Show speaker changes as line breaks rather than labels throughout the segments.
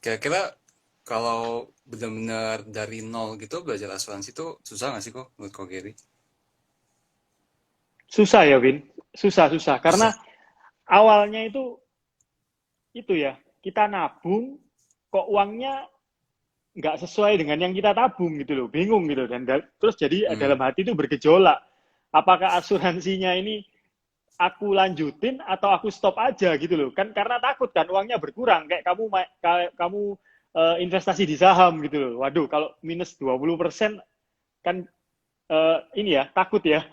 Kira-kira kalau benar-benar dari nol gitu belajar asuransi itu susah nggak sih kok menurut kok Gary?
Susah ya, Win. Susah.
Susah.
Karena awalnya itu ya, kita nabung, kok uangnya nggak sesuai dengan yang kita tabung gitu loh. Bingung gitu. Dan terus jadi
Hmm.
dalam hati itu bergejolak. Apakah asuransinya ini aku lanjutin atau aku stop aja gitu loh. Kan karena takut kan uangnya berkurang. Kayak kamu investasi di saham gitu loh. Waduh, kalau minus 20% kan ini ya, takut ya.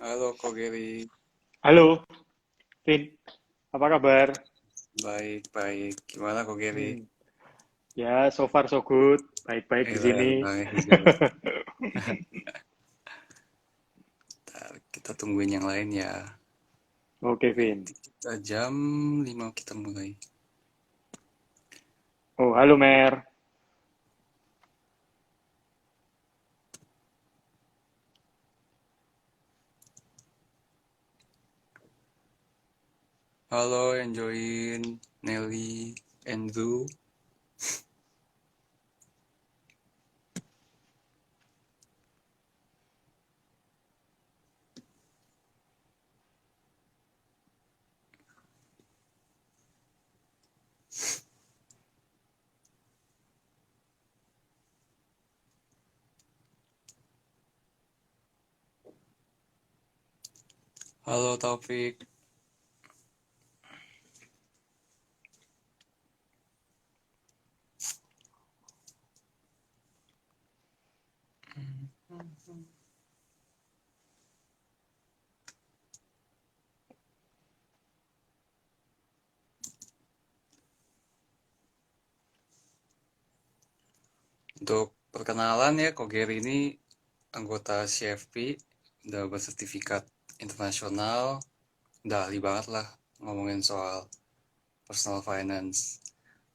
Halo kok Gary.
Halo, Vin. Apa kabar?
Baik, baik. Gimana kok Gary?
Hmm, ya, so far so good. Baik-baik di sini.
Baik juga. Ntar kita tungguin yang lain ya.
Oke, Vin.
Nanti kita jam 5 kita mulai.
Oh, halo, Mer.
Halo, yang join Nelly, Andrew. Halo Taufik. Untuk perkenalan ya, Kok Gary ini anggota CFP, udah bersertifikat internasional, udah ahli banget lah ngomongin soal personal finance.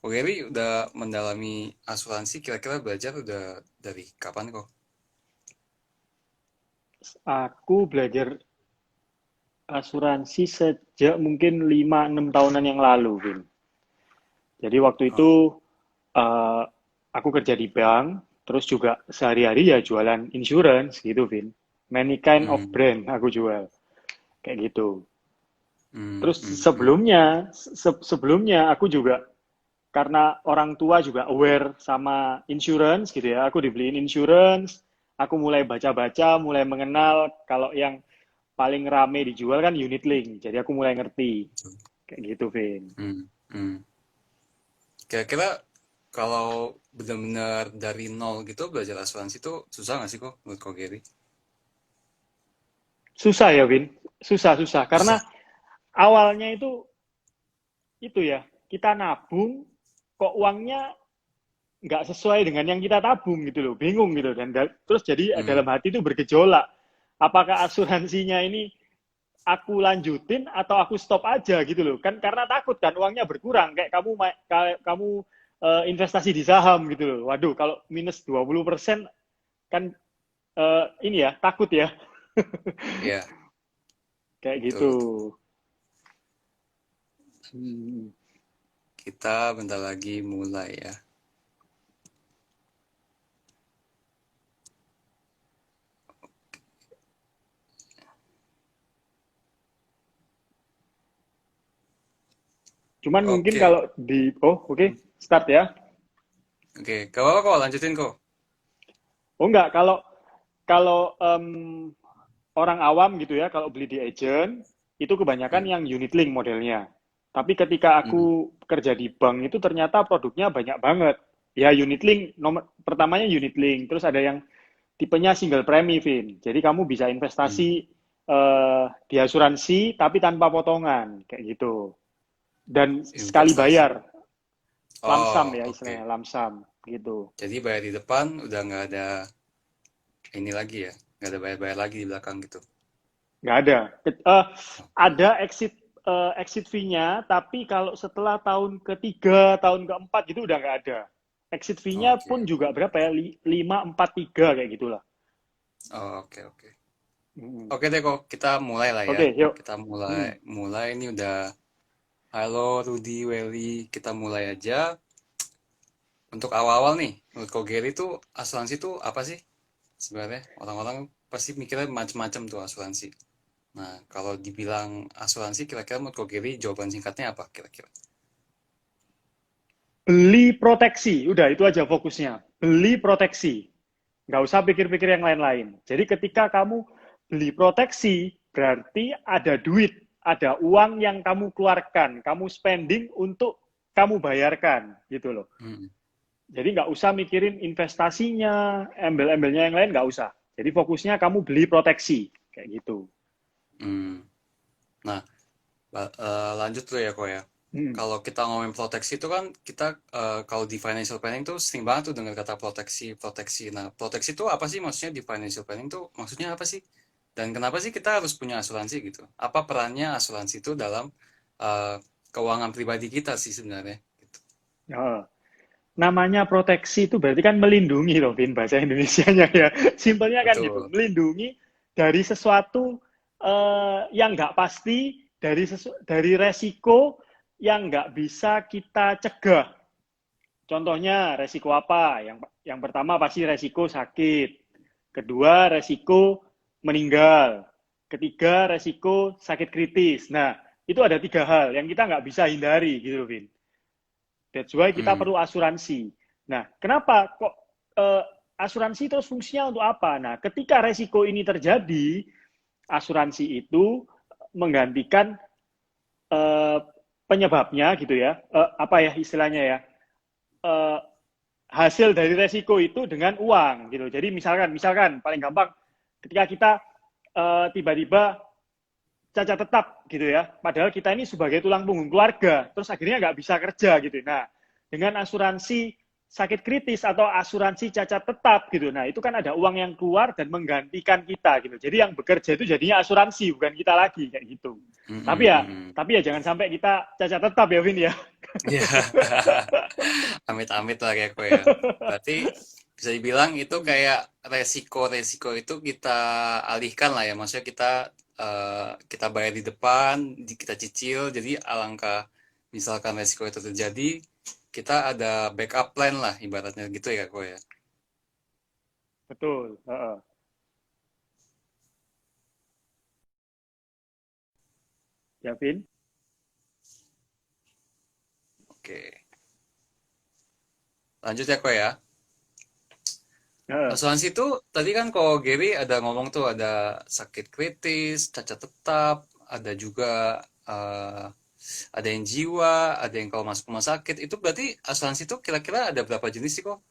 Kok Gary udah mendalami asuransi, kira-kira belajar udah dari kapan kok?
Aku belajar asuransi sejak mungkin 5-6 tahunan yang lalu, Vin. Jadi waktu itu
Oh,
eh, aku kerja di bank, terus juga sehari-hari ya jualan insurance gitu, Vin. Many kind of
hmm,
brand aku jual, kayak gitu.
hmm,
Terus
hmm, hmm.
sebelumnya aku juga karena orang tua juga aware sama insurance gitu ya. Aku dibeliin insurance, aku mulai baca-baca, mulai mengenal kalau yang paling rame dijual kan unit link. Jadi aku mulai ngerti kayak gitu, Vin.
Hmm, hmm. Kira-kira kalau benar-benar dari nol gitu belajar asuransi itu susah nggak sih kok menurut kok Gary?
Susah ya, Vin. Susah.
Susah.
Karena awalnya itu ya, kita nabung, kok uangnya nggak sesuai dengan yang kita tabung gitu loh. Bingung gitu. Dan terus jadi
Hmm,
dalam hati itu bergejolak. Apakah asuransinya ini aku lanjutin atau aku stop aja gitu loh. Kan karena takut kan uangnya berkurang. Kayak kamu investasi di saham gitu loh. Waduh, kalau minus 20% kan ini ya, takut ya.
ya,
Kayak gitu.
betul.
Hmm.
Kita bentar lagi mulai ya.
Cuman mungkin
Oke,
kalau oke, start ya.
oke. Gak apa-apa kok, lanjutin kok.
Oh enggak, kalau kalau orang awam gitu ya, kalau beli di agent itu kebanyakan
Hmm,
yang unit link modelnya. Tapi ketika
hmm,
aku kerja di bank itu ternyata produknya banyak banget. Ya unit link nomor pertamanya unit link, terus ada yang tipenya single premi, Vin. Jadi kamu bisa
hmm.
investasi di asuransi tapi tanpa potongan kayak gitu. Dan sekali
Investasi.
bayar, lamsam
Oh,
ya
oke.
istilahnya, lamsam gitu.
Jadi bayar di depan udah nggak ada ini lagi ya. nggak ada bayar-bayar lagi di belakang gitu.
Nggak ada. Ada exit fee-nya, tapi kalau setelah tahun ketiga, tahun keempat gitu udah nggak ada. Exit fee-nya pun
Oke.
juga berapa ya? 543 kayak gitulah.
Oh, oke, oke.
Mm.
Oke deh kok, kita mulai lah ya.
Oke, yuk.
Kita mulai
Mm.
mulai ini udah. Halo Rudy, Welly, kita mulai aja. Untuk awal-awal nih, menurut Ko Gary tuh asuransi tuh apa sih? Sebenarnya orang-orang pasti mikirnya macam-macam tuh asuransi. Nah, kalau dibilang asuransi, kira-kira menurut Ko Gary jawaban singkatnya apa kira-kira?
Beli proteksi, udah itu aja fokusnya. Beli proteksi. Nggak usah pikir-pikir yang lain-lain. Jadi ketika kamu beli proteksi, berarti ada duit, ada uang yang kamu keluarkan, kamu spending untuk kamu bayarkan, gitu loh.
Hmm.
Jadi nggak usah mikirin investasinya, embel-embelnya yang lain nggak usah. Jadi fokusnya kamu beli proteksi, kayak gitu.
Hmm. Nah, lanjut tuh ya kok ya.
Hmm.
Kalau kita ngomongin proteksi itu kan kita kalau di financial planning tuh sering banget tuh dengar kata proteksi, proteksi. Nah, proteksi itu apa sih maksudnya di financial planning tuh maksudnya apa sih? Dan kenapa sih kita harus punya asuransi gitu? Apa perannya asuransi itu dalam eh, keuangan pribadi kita sih sebenarnya? Gitu.
Nah, namanya proteksi itu berarti kan melindungi loh, Vin, bahasa Indonesianya ya. Simpelnya kan gitu,
Betul.
melindungi dari sesuatu yang nggak pasti, dari resiko yang nggak bisa kita cegah. Contohnya resiko apa? Yang pertama pasti resiko sakit. Kedua resiko meninggal. Ketiga resiko sakit kritis. Nah, itu ada tiga hal yang kita nggak bisa hindari gitu, Vin. That's why kita
Hmm.
perlu asuransi. Nah, kenapa kok uh, asuransi terus fungsinya untuk apa? Nah, ketika resiko ini terjadi, asuransi itu menggantikan uh, penyebabnya gitu ya. Apa ya istilahnya ya? Uh, Hasil dari resiko itu dengan uang gitu. Jadi misalkan paling gampang ketika kita tiba-tiba cacat tetap gitu ya. Padahal kita ini sebagai tulang punggung keluarga, terus akhirnya nggak bisa kerja gitu. Nah, dengan asuransi sakit kritis atau asuransi cacat tetap gitu. Nah, itu kan ada uang yang keluar dan menggantikan kita gitu. Jadi yang bekerja itu jadinya asuransi, bukan kita lagi kayak gitu.
Hmm,
Tapi
hmm,
ya,
hmm, hmm.
tapi ya jangan sampai kita cacat tetap ya, Vin ya.
Ya, amit-amit lah kayak gue ya. Berarti bisa dibilang itu kayak resiko-resiko itu kita alihkan lah ya. Maksudnya kita bayar di depan, kita cicil. Jadi alangkah misalkan resiko itu terjadi, kita ada backup plan lah ibaratnya gitu ya gue ya.
Betul. Ya, Vin.
Oke. Lanjut ya gue ya.
Uh,
Asuransi itu tadi kan kalau Gary ada ngomong tuh ada sakit kritis, cacat tetap, ada juga eh, ada yang jiwa, ada yang kalau masuk rumah sakit. Itu berarti asuransi itu kira-kira ada berapa jenis sih kok?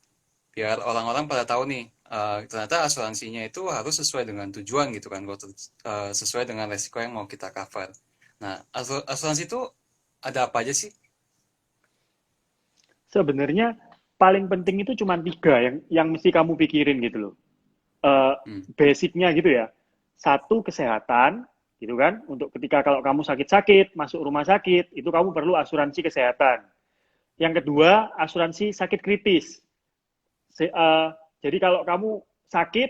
Biar orang-orang pada tahu nih, ternyata asuransinya itu harus sesuai dengan tujuan gitu kan, kalau sesuai dengan resiko yang mau kita cover. Nah, asuransi itu ada apa aja sih?
Sebenarnya paling penting itu cuma tiga yang mesti kamu pikirin gitu loh. uh,
Hmm.
Basicnya gitu ya. Satu, kesehatan, gitu kan. Untuk ketika kalau kamu sakit-sakit, masuk rumah sakit, itu kamu perlu asuransi kesehatan. Yang kedua, asuransi sakit kritis. Jadi kalau kamu sakit,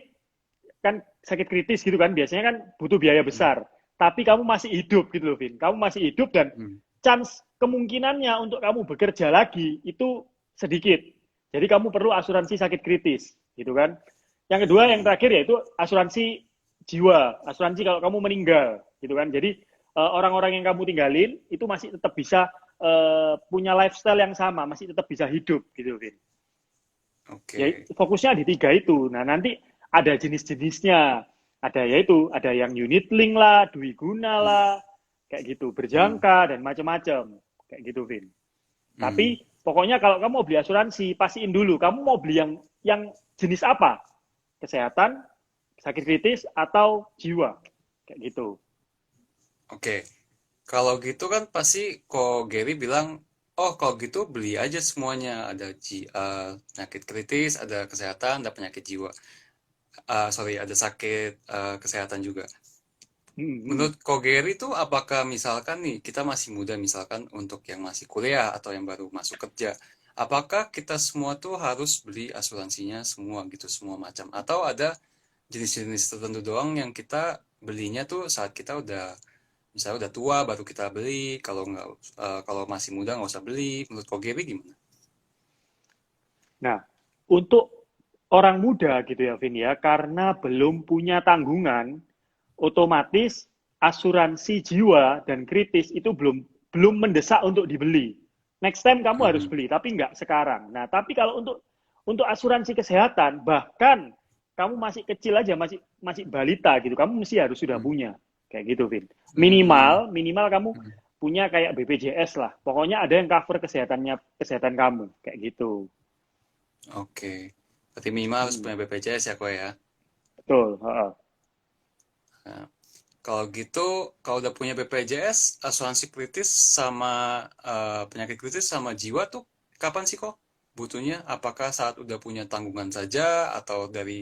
kan sakit kritis gitu kan, biasanya kan butuh biaya
Hmm.
besar. Tapi kamu masih hidup gitu loh, Vin. Kamu masih hidup dan
Hmm.
chance kemungkinannya untuk kamu bekerja lagi itu sedikit. Jadi kamu perlu asuransi sakit kritis, gitu kan. Yang kedua, yang
Hmm.
terakhir yaitu asuransi jiwa, asuransi kalau kamu meninggal, gitu kan. Jadi orang-orang yang kamu tinggalin itu masih tetap bisa punya lifestyle yang sama, masih tetap bisa hidup, gitu, Vin. Ya
Oke.
fokusnya di tiga itu. Nah nanti ada jenis-jenisnya, ada yaitu ada yang unit link lah, dwi guna
Hmm.
lah, kayak gitu,
Hmm.
berjangka dan macam-macam, kayak gitu, Vin.
Hmm.
Tapi pokoknya kalau kamu mau beli asuransi, pastiin dulu kamu mau beli yang jenis apa, kesehatan, sakit kritis atau jiwa, kayak gitu.
Oke. Kalau gitu kan pasti kok Gary bilang, oh kalau gitu beli aja semuanya. Ada penyakit kritis, ada kesehatan, ada penyakit jiwa. ada sakit kesehatan juga.
Hmm, hmm.
Menurut Ko Gary tuh apakah misalkan nih kita masih muda misalkan untuk yang masih kuliah atau yang baru masuk kerja, apakah kita semua tuh harus beli asuransinya semua gitu semua macam atau ada jenis-jenis tertentu doang yang kita belinya tuh saat kita udah misalnya udah tua baru kita beli kalau masih muda nggak usah beli menurut Ko Gary gimana?
Nah, untuk orang muda gitu ya, Vin ya, karena belum punya tanggungan, otomatis asuransi jiwa dan kritis itu belum mendesak untuk dibeli. Next time kamu harus
Mhm.
beli, tapi nggak sekarang. Nah, tapi kalau untuk asuransi kesehatan, bahkan kamu masih kecil aja, masih masih balita gitu, kamu mesti harus sudah
Hmm.
punya kayak gitu, Vin.
Hmm.
Minimal kamu
Hmm.
punya kayak BPJS lah. Pokoknya ada yang cover kesehatan kamu kayak gitu.
Oke. Berarti minimal harus
Hmm,
punya BPJS ya kok ya.
betul. Heeh.
Nah, kalau gitu, kalau udah punya BPJS, asuransi kritis sama penyakit kritis sama jiwa tuh kapan sih kok butuhnya? Apakah saat udah punya tanggungan saja atau dari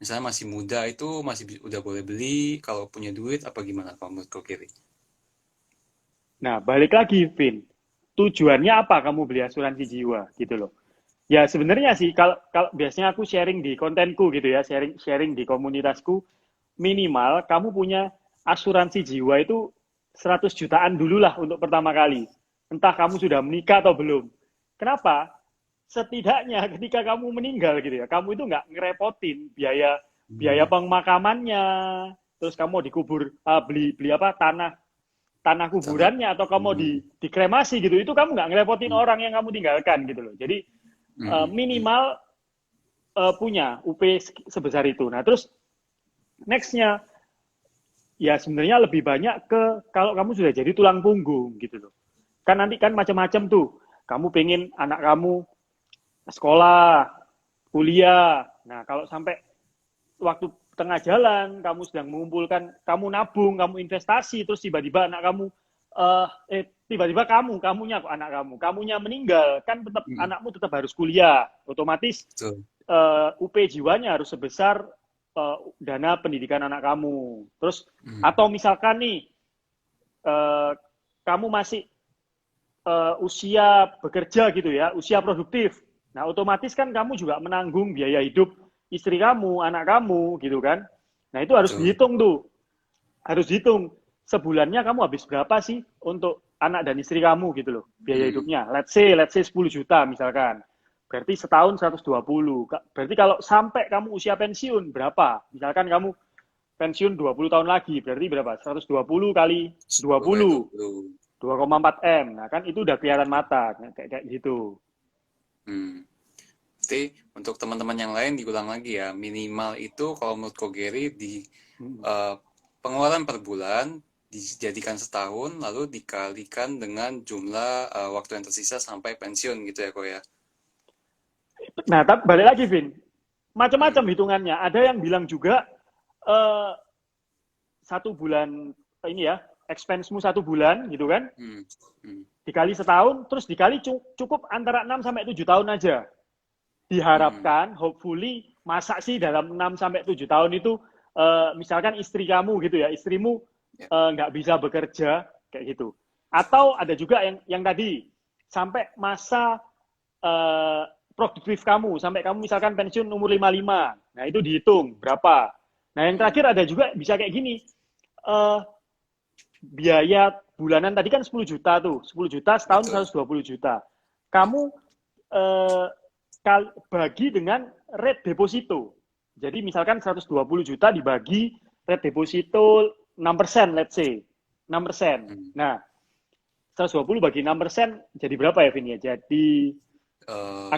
misalnya masih muda itu udah boleh beli, kalau punya duit apa gimana kalau menurut kau kiri?
Nah, balik lagi, Vin. Tujuannya apa kamu beli asuransi jiwa gitu loh. Ya sebenarnya sih kalau biasanya aku sharing di kontenku gitu ya, sharing sharing di komunitasku, minimal kamu punya asuransi jiwa itu 100 jutaan dulu lah untuk pertama kali. Entah kamu sudah menikah atau belum. Kenapa? Setidaknya ketika kamu meninggal gitu ya, kamu itu nggak ngerepotin biaya biaya
Hmm,
pemakamannya, terus kamu dikubur beli beli apa tanah tanah
tanah.
kuburannya atau kamu
Hmm,
dikremasi gitu, itu kamu nggak ngerepotin
hmm,
orang yang kamu tinggalkan gitu loh. Jadi
hmm, hmm,
minimal punya UP sebesar itu. Nah terus nextnya ya sebenarnya lebih banyak ke kalau kamu sudah jadi tulang punggung gitu loh. Kan nanti kan macam-macam tuh. Kamu pengen anak kamu sekolah, kuliah. Nah kalau sampai waktu tengah jalan kamu sedang mengumpulkan, kamu nabung, kamu investasi, terus tiba-tiba anak kamu tiba-tiba kamunya kok anak kamunya meninggal, kan tetap
hmm,
anakmu tetap harus kuliah, otomatis
betul.
UP jiwanya harus sebesar dana pendidikan anak kamu. Terus
Hmm,
atau misalkan nih uh, kamu masih usia bekerja gitu ya, usia produktif. Nah, otomatis kan kamu juga menanggung biaya hidup istri kamu, anak kamu gitu kan. Nah, itu harus
betul.
dihitung tuh. Harus dihitung sebulannya kamu habis berapa sih untuk anak dan istri kamu gitu loh, biaya
Hmm,
hidupnya. Let's say 10 juta misalkan. Berarti setahun 120. Berarti kalau sampai kamu usia pensiun berapa? Misalkan kamu pensiun 20 tahun lagi, berarti berapa? 120 kali
10 kali
20.
20.
2,4 M. Nah, kan itu udah kelihatan mata kayak gitu.
Hmm. Berarti untuk teman-teman yang lain diulang lagi ya, minimal itu kalau menurut Kogeri di
Hmm.
eh, pengeluaran per bulan dijadikan setahun lalu dikalikan dengan jumlah waktu yang tersisa sampai pensiun gitu ya kok ya.
Nah, tapi balik lagi, Vin. Macam-macam
Hmm,
hitungannya. Ada yang bilang juga eh, 1 bulan ini ya, expense-mu 1 bulan gitu kan,
hmm, hmm,
dikali setahun, terus dikali cukup antara 6 sampai 7 tahun aja.
hmm,
Diharapkan, hopefully, masa sih dalam 6 sampai 7 tahun itu, misalkan istri kamu gitu ya, istrimu
ya,
nggak bisa bekerja, kayak gitu. Atau ada juga yang tadi, sampai masa eh, produktif kamu, sampai kamu misalkan pensiun umur 55. Nah, itu dihitung berapa. Nah, yang
hmm,
terakhir ada juga bisa kayak gini. eh, Biaya bulanan tadi kan 10 juta tuh. 10 juta setahun
betul.
120 juta.
Ya,
Kamu eh, bagi dengan rate deposito. Jadi misalkan 120 juta dibagi rate deposito 6%, let's say. 6%.
hmm,
Nah, 120 bagi 6% jadi berapa ya, Vin ya? Jadi
eh,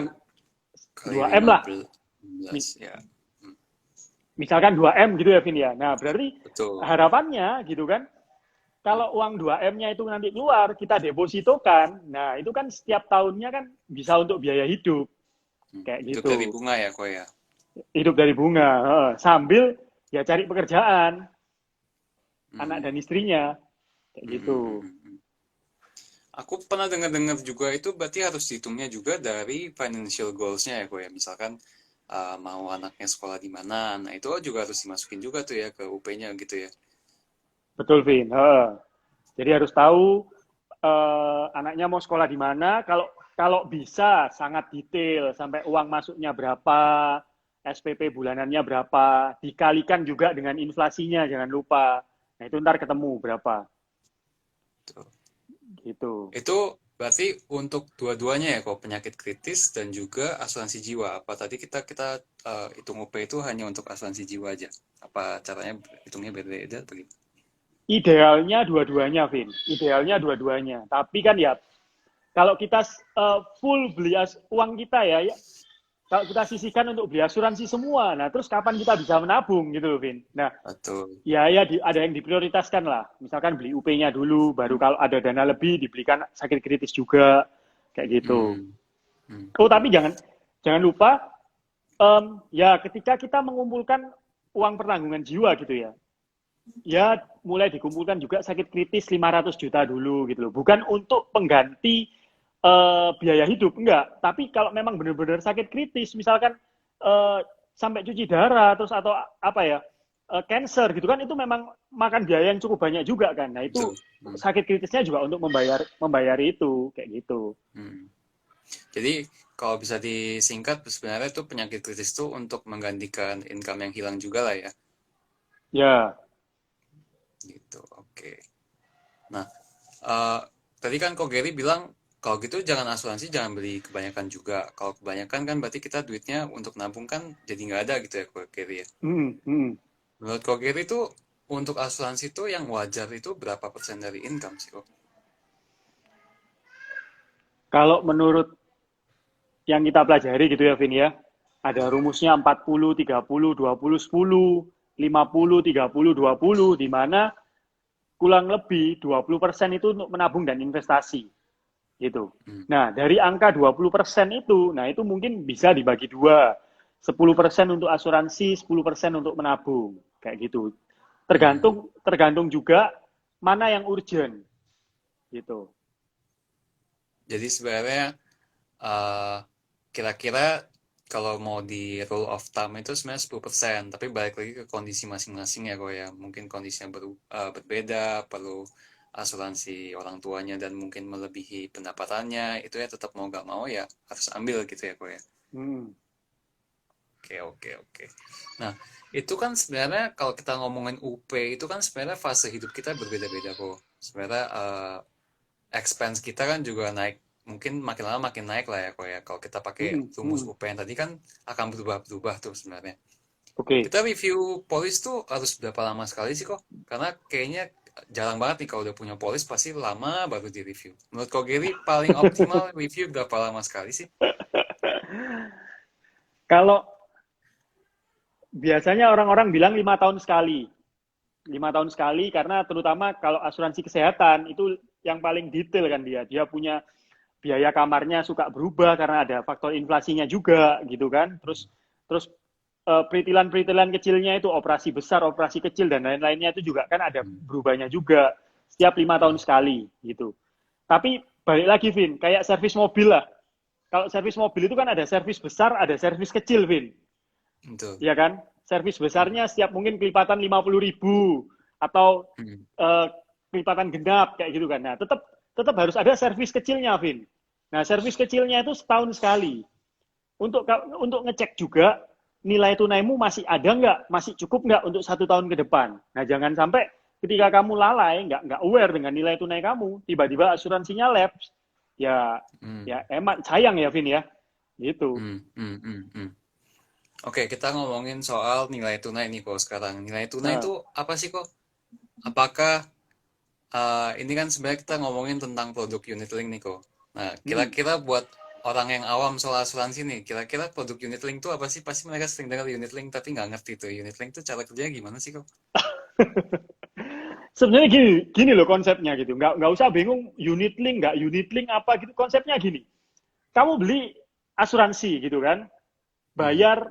kali
2M
lima
lah.
belas ya, hmm,
Misalkan 2M gitu ya, Vin ya. Nah, berarti
betul.
harapannya gitu kan,
Hmm,
kalau uang 2M-nya itu nanti keluar, kita depositokan. Nah, itu kan setiap tahunnya kan bisa untuk biaya hidup.
hmm.
Kayak
Hidup dari
gitu.
bunga ya kok ya.
Hidup dari bunga. Sambil ya cari pekerjaan. Anak
Hmm,
dan istrinya. Kayak
hmm,
gitu.
hmm, hmm, hmm, hmm. Aku pernah dengar-dengar juga itu berarti harus dihitungnya juga dari financial goals-nya ya kok ya. Misalkan mau anaknya sekolah di mana. Nah, itu juga harus dimasukin juga tuh ya ke UP-nya gitu ya.
Betul, Vin. Heeh. Jadi harus tahu anaknya mau sekolah di mana. Kalau kalau bisa sangat detail sampai uang masuknya berapa, SPP bulanannya berapa, dikalikan juga dengan inflasinya, jangan lupa. Nah, itu ntar ketemu berapa
Tuh.
gitu.
Itu berarti untuk dua-duanya ya, kok penyakit kritis dan juga asuransi jiwa. Apa tadi kita kita hitung UP itu hanya untuk asuransi jiwa aja? Apa caranya hitungnya beda-beda? Begitu.
Idealnya dua-duanya, Vin. Idealnya dua-duanya. Tapi kan ya, kalau kita full beli uang kita ya, kalau kita sisihkan untuk beli asuransi semua, nah terus kapan kita bisa menabung gitu loh, Vin. Nah,
Betul.
ya ada yang diprioritaskan lah. Misalkan beli UP-nya dulu, baru kalau ada dana lebih dibelikan sakit kritis juga, kayak gitu.
Hmm. Hmm.
Oh,
Hmm.
tapi jangan lupa, ya ketika kita mengumpulkan uang pertanggungan jiwa gitu ya, ya mulai dikumpulkan juga sakit kritis 500 juta dulu gitu loh. Bukan untuk pengganti biaya hidup, enggak. Tapi kalau memang benar-benar sakit kritis, misalkan uh, sampai cuci darah, terus atau apa ya, cancer gitu kan, itu memang makan biaya yang cukup banyak juga kan. Nah itu
Betul. Hmm.
sakit kritisnya juga untuk membayar itu, kayak gitu.
Hmm. Jadi kalau bisa disingkat sebenarnya tuh penyakit kritis tuh untuk menggantikan income yang hilang juga lah ya.
Ya,
Gitu. Oke. Nah, eh, tadi kan kok Gary bilang kalau gitu jangan asuransi jangan beli kebanyakan juga. Kalau kebanyakan kan berarti kita duitnya untuk nabung kan jadi nggak ada gitu ya kok Gary ya.
hmm, hmm.
Menurut kok Gary tuh untuk asuransi tuh yang wajar itu berapa persen dari income sih kok?
Kalau menurut yang kita pelajari gitu ya, Vin ya, ada rumusnya 40, 30, 20, 10, 50, 30, 20, di mana kurang lebih 20% itu untuk menabung dan investasi gitu.
Hmm.
Nah, dari angka 20% itu, nah itu mungkin bisa dibagi dua. 10% untuk asuransi, 10% untuk menabung. Kayak gitu.
Hmm.
Tergantung juga mana yang urgent gitu.
Jadi sebenarnya eh, kira-kira kalau mau di rule of thumb itu sebenarnya 10%, tapi balik lagi ke kondisi masing-masing ya kok ya. Mungkin kondisinya berbeda, perlu asuransi orang tuanya dan mungkin melebihi pendapatannya, itu ya tetap mau gak mau ya harus ambil gitu ya kok ya.
Hmm.
Oke, oke, oke. Nah, itu kan sebenarnya kalau kita ngomongin UP itu kan sebenarnya fase hidup kita berbeda-beda kok. Sebenarnya expense kita kan juga naik, mungkin makin lama makin naik lah ya kok ya. Kalau kita pakai
Hmm.
rumus
Hmm.
UP yang tadi kan akan berubah-berubah tuh sebenarnya.
Oke.
Kita review polis tuh harus berapa lama sekali sih kok? Karena kayaknya jarang banget nih kalau udah punya polis pasti lama baru di review. Menurut kau Gary paling optimal review berapa lama sekali sih?
Kalau biasanya orang-orang bilang 5 tahun sekali. 5 tahun sekali karena terutama kalau asuransi kesehatan itu yang paling detail kan dia. Dia punya biaya kamarnya suka berubah karena ada faktor inflasinya juga gitu kan. Terus peritilan-peritilan kecilnya itu operasi besar, operasi kecil dan lain-lainnya itu juga kan ada
Hmm.
berubahnya juga setiap 5 tahun
Hmm.
sekali gitu. Tapi balik lagi Vin, kayak servis mobil lah. Kalau servis mobil itu kan ada servis besar, ada servis kecil Vin.
Betul.
Iya kan? Servis
Hmm.
besarnya setiap mungkin kelipatan 50.000 atau
Hmm.
uh, kelipatan genap kayak gitu kan. Nah, tetap tetap harus ada servis kecilnya, Vin. Nah, servis kecilnya itu setahun sekali. Untuk ngecek juga nilai tunaimu masih ada nggak, masih cukup nggak untuk 1 tahun ke depan. Nah, jangan sampai ketika kamu lalai, nggak aware dengan nilai tunai kamu, tiba-tiba asuransinya lapse, ya
Hmm.
ya emang sayang ya, Vin ya, gitu.
Hmm. Hmm. Hmm. Hmm. Oke, kita ngomongin soal nilai tunai nih kok sekarang. Nilai tunai
Nah,
itu apa sih kok? Apakah ini kan sebenarnya kita ngomongin tentang produk unit link nih kok. Nah,
hmm.
kira-kira buat orang yang awam soal asuransi nih, kira-kira produk unit link itu apa sih? Pasti mereka sering dengar unit link tapi nggak ngerti tuh unit link itu cara kerjanya gimana sih kok?
Sebenarnya gini loh konsepnya gitu. Nggak usah bingung unit link apa gitu. Konsepnya gini. Kamu beli asuransi gitu kan.
Hmm.
Bayar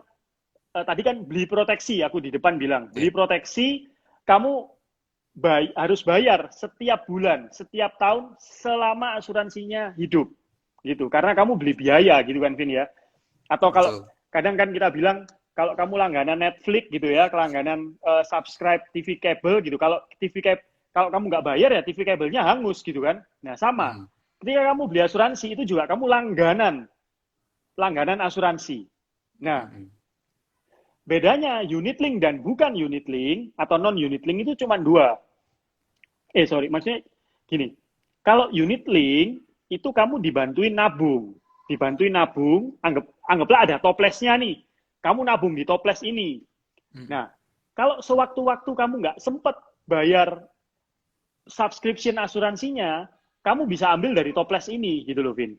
tadi kan beli proteksi aku di depan bilang.
Ya.
Beli proteksi kamu harus bayar setiap bulan, setiap tahun selama asuransinya hidup gitu. Karena kamu beli biaya gitu kan Vin ya. Atau kalau
Betul.
kadang kan kita bilang kalau kamu langganan Netflix gitu ya, langganan subscribe TV kabel gitu. Kalau kalau kamu nggak bayar ya TV kabelnya hangus gitu kan. Nah sama,
Hmm.
ketika kamu beli asuransi itu juga kamu langganan asuransi. Nah,
Hmm.
bedanya unit link dan bukan unit link atau non unit link itu cuma dua. Sorry, maksudnya gini. Kalau unit link itu kamu dibantuin nabung, anggaplah ada toplesnya nih. Kamu nabung di toples ini.
Hmm.
Nah, kalau sewaktu-waktu kamu nggak sempat bayar subscription asuransinya, kamu bisa ambil dari toples ini gitu loh, Vin.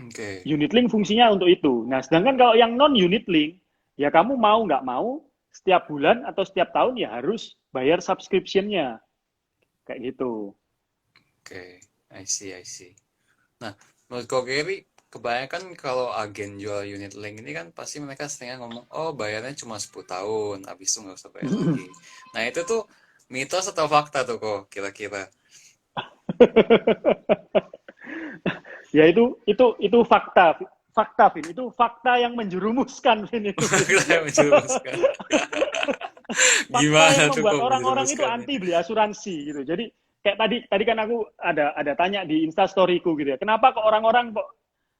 Oke.
Unit link fungsinya untuk itu. Nah, sedangkan kalau yang non unit link, ya kamu mau nggak mau setiap bulan atau setiap tahun ya harus bayar subscription-nya. Kayak gitu.
Oke. I see, I see. Nah, menurut Kak Gary, kebanyakan kalau agen jual unit link ini kan pasti mereka seringnya ngomong, oh bayarnya cuma 10 tahun, habis itu nggak usah bayar lagi. Nah, itu tuh mitos atau fakta tuh kok kira-kira?
Ya itu fakta. Fakta, Vin. Itu fakta yang menjerumuskan, Vin. Itu, Vin.
Fakta yang menjerumuskan.
Fakta
Gimana
yang
tuh
membuat
kok
orang-orang itu
menjerumuskannya?
anti beli asuransi gitu. Jadi kayak tadi kan aku ada tanya di Instastoryku gitu ya. Kenapa kok orang-orang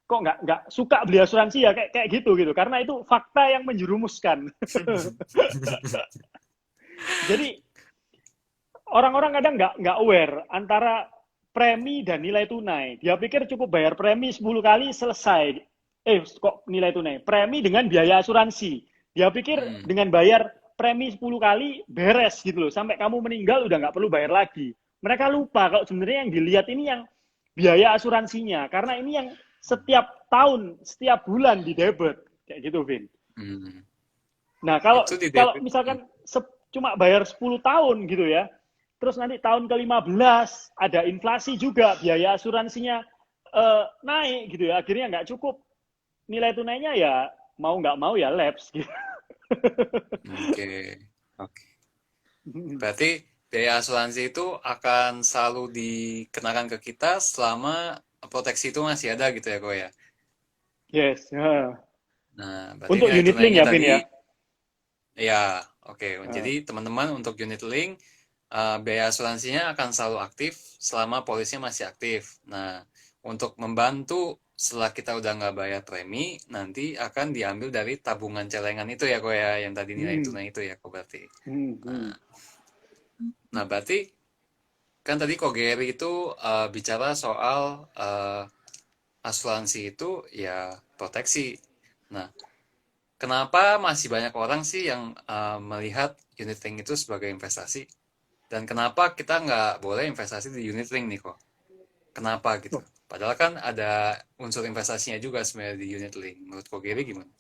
kok nggak suka beli asuransi ya kayak kayak gitu. Karena itu fakta yang menjerumuskan. Jadi orang-orang kadang nggak aware antara premi dan nilai tunai. Dia pikir cukup bayar premi 10 kali selesai. Kok nilai tunai? Premi dengan biaya asuransi. Dia pikir
Hmm.
dengan bayar premi 10 kali beres gitu loh. Sampai kamu meninggal udah nggak perlu bayar lagi. Mereka lupa kalau sebenarnya yang dilihat ini yang biaya asuransinya. Karena ini yang setiap tahun, setiap bulan di debit. Kayak gitu, Vin.
Hmm.
Nah, kalau
Itu di
kalau
debit.
misalkan cuma bayar 10 tahun gitu ya, terus nanti tahun ke-15 ada inflasi juga, biaya asuransinya naik gitu ya, akhirnya nggak cukup, nilai tunainya ya mau nggak mau ya lapse gitu.
Oke. Oke. Berarti biaya asuransi itu akan selalu dikenakan ke kita selama proteksi itu masih ada gitu ya kok ya.
Yes.
Nah, berarti
Untuk
nilai
unit link
tunainya
ya, Vin
tadi
ya.
ya oke. Jadi teman-teman untuk unit link biaya asuransinya akan selalu aktif selama polisnya masih aktif. Nah, untuk membantu setelah kita udah nggak bayar premi, nanti akan diambil dari tabungan celengan itu ya kok ya, yang tadi nilai
Hmm,
tunai itu ya kok berarti.
hmm,
Nah,
hmm,
nah berarti kan tadi kok Gary itu bicara soal asuransi itu ya proteksi. Nah, kenapa masih banyak orang sih yang melihat unit link itu sebagai investasi? Dan kenapa kita nggak boleh investasi di unit link nih kok? Kenapa gitu?
Oh,
Padahal kan ada unsur investasinya juga sebenarnya di unit link. Menurut kok Gary gimana?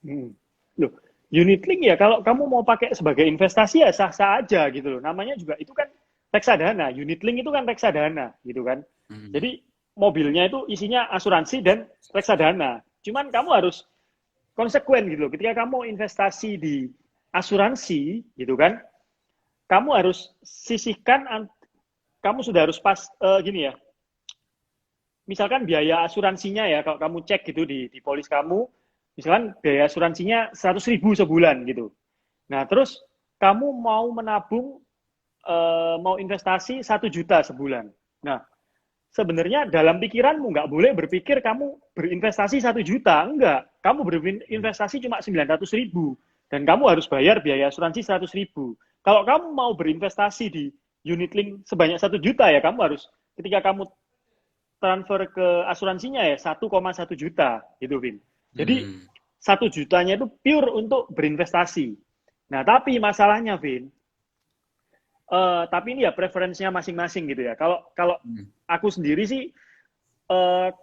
hmm. Loh, unit link ya kalau kamu mau pakai sebagai investasi ya sah-sah aja gitu loh. Namanya juga itu kan reksadana. Unit link itu kan reksadana gitu kan.
Hmm.
Jadi mobilnya itu isinya asuransi dan reksadana. Cuman kamu harus konsekuen gitu loh. Ketika kamu investasi di asuransi gitu kan, kamu harus sisihkan, kamu sudah harus pas gini ya. Misalkan biaya asuransinya ya, kalau kamu cek gitu di polis kamu, misalkan biaya asuransinya 100.000 sebulan gitu. Nah, terus kamu mau menabung, mau investasi 1 juta sebulan. Nah, sebenarnya dalam pikiranmu nggak boleh berpikir kamu berinvestasi 1 juta, enggak. Kamu berinvestasi cuma 900.000 dan kamu harus bayar biaya asuransi 100.000. Kalau kamu mau berinvestasi di unit link sebanyak 1 juta ya kamu harus ketika kamu transfer ke asuransinya ya 1,1 juta gitu, Vin. Jadi
Hmm.
1 jutanya itu pure untuk berinvestasi. Nah, tapi masalahnya, Vin, tapi ini ya preferensinya masing-masing gitu ya. Kalau kalau
Hmm.
aku sendiri sih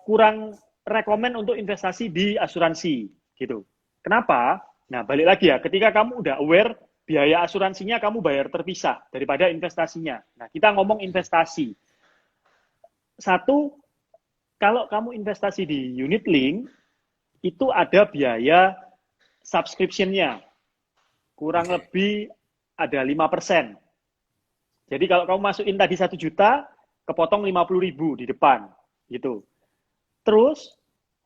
kurang rekomen untuk investasi di asuransi gitu. Kenapa? Nah, balik lagi ya, ketika kamu udah aware biaya asuransinya kamu bayar terpisah daripada investasinya. Nah, kita ngomong investasi. Satu, kalau kamu investasi di unit link, itu ada biaya subscription-nya. Kurang
Oke.
lebih ada 5%. Jadi kalau kamu masukin tadi 1 juta, kepotong 50.000 di depan. Gitu. Terus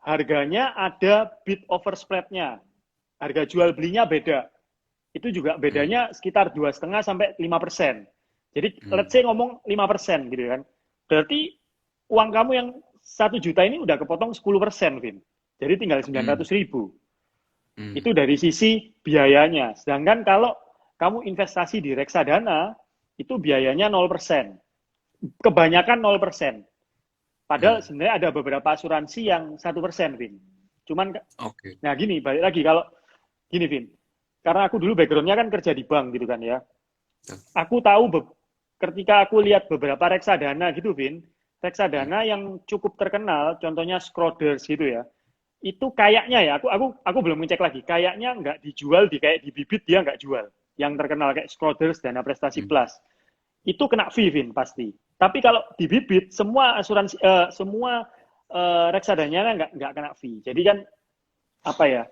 harganya ada bid over spread-nya. Harga jual belinya beda. Itu juga bedanya sekitar 2,5 sampai 5%. Jadi let's say ngomong 5% gitu kan. Berarti uang kamu yang 1 juta ini udah kepotong 10%, Vin. Jadi tinggal 900.000. Itu dari sisi biayanya. Sedangkan kalau kamu investasi di reksadana, itu biayanya 0%. Kebanyakan 0%. Padahal sebenarnya ada beberapa asuransi yang 1%, Vin. Cuman, nah gini, balik lagi. Kalau gini, Vin. Karena aku dulu background-nya kan kerja di bank gitu kan ya. Aku tahu ketika aku lihat beberapa reksadana gitu, Vin. Reksadana yang cukup terkenal, contohnya Schroders gitu ya. Itu kayaknya ya, aku belum ngecek lagi. Kayaknya nggak dijual kayak di Bibit dia nggak jual. Yang terkenal kayak Schroders, Dana Prestasi Plus. Itu kena fee, Vin, pasti. Tapi kalau di Bibit semua asuransi semua reksadanya nggak kena fee. Jadi kan apa ya?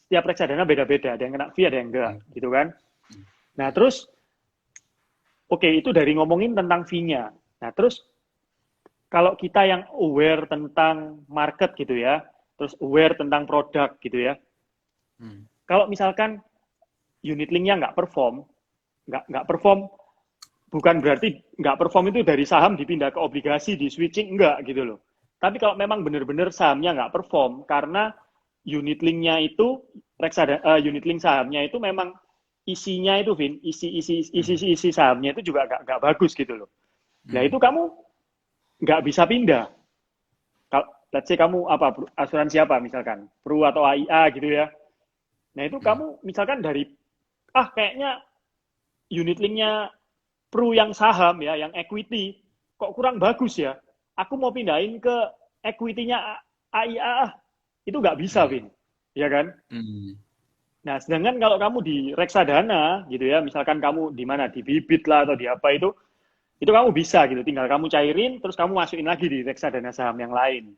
Setiap reksadana beda-beda, ada yang kena fee, ada yang enggak, gitu kan. Nah, terus oke, itu dari ngomongin tentang fee-nya. Nah, terus kalau kita yang aware tentang market gitu ya, terus aware tentang produk gitu ya. Kalau misalkan unit link-nya nggak perform bukan berarti nggak perform itu dari saham dipindah ke obligasi, di switching, enggak gitu loh. Tapi kalau memang benar-benar sahamnya nggak perform karena unit link-nya itu unit link sahamnya itu memang isinya itu, Vin, isi sahamnya itu juga nggak bagus gitu loh. Nah itu kamu nggak bisa pindah. Kalau let's say kamu asuransi apa misalkan, Pru atau AIA gitu ya. Nah itu kamu misalkan dari kayaknya unit link-nya Pru yang saham ya, yang equity kok kurang bagus ya. Aku mau pindahin ke equity-nya AIA, itu nggak bisa, Vin. Ya kan? Nah, sedangkan kalau kamu di reksadana gitu ya, misalkan kamu di mana, di Bibit lah atau di apa itu kamu bisa gitu, tinggal kamu cairin, terus kamu masukin lagi di reksadana saham yang lain.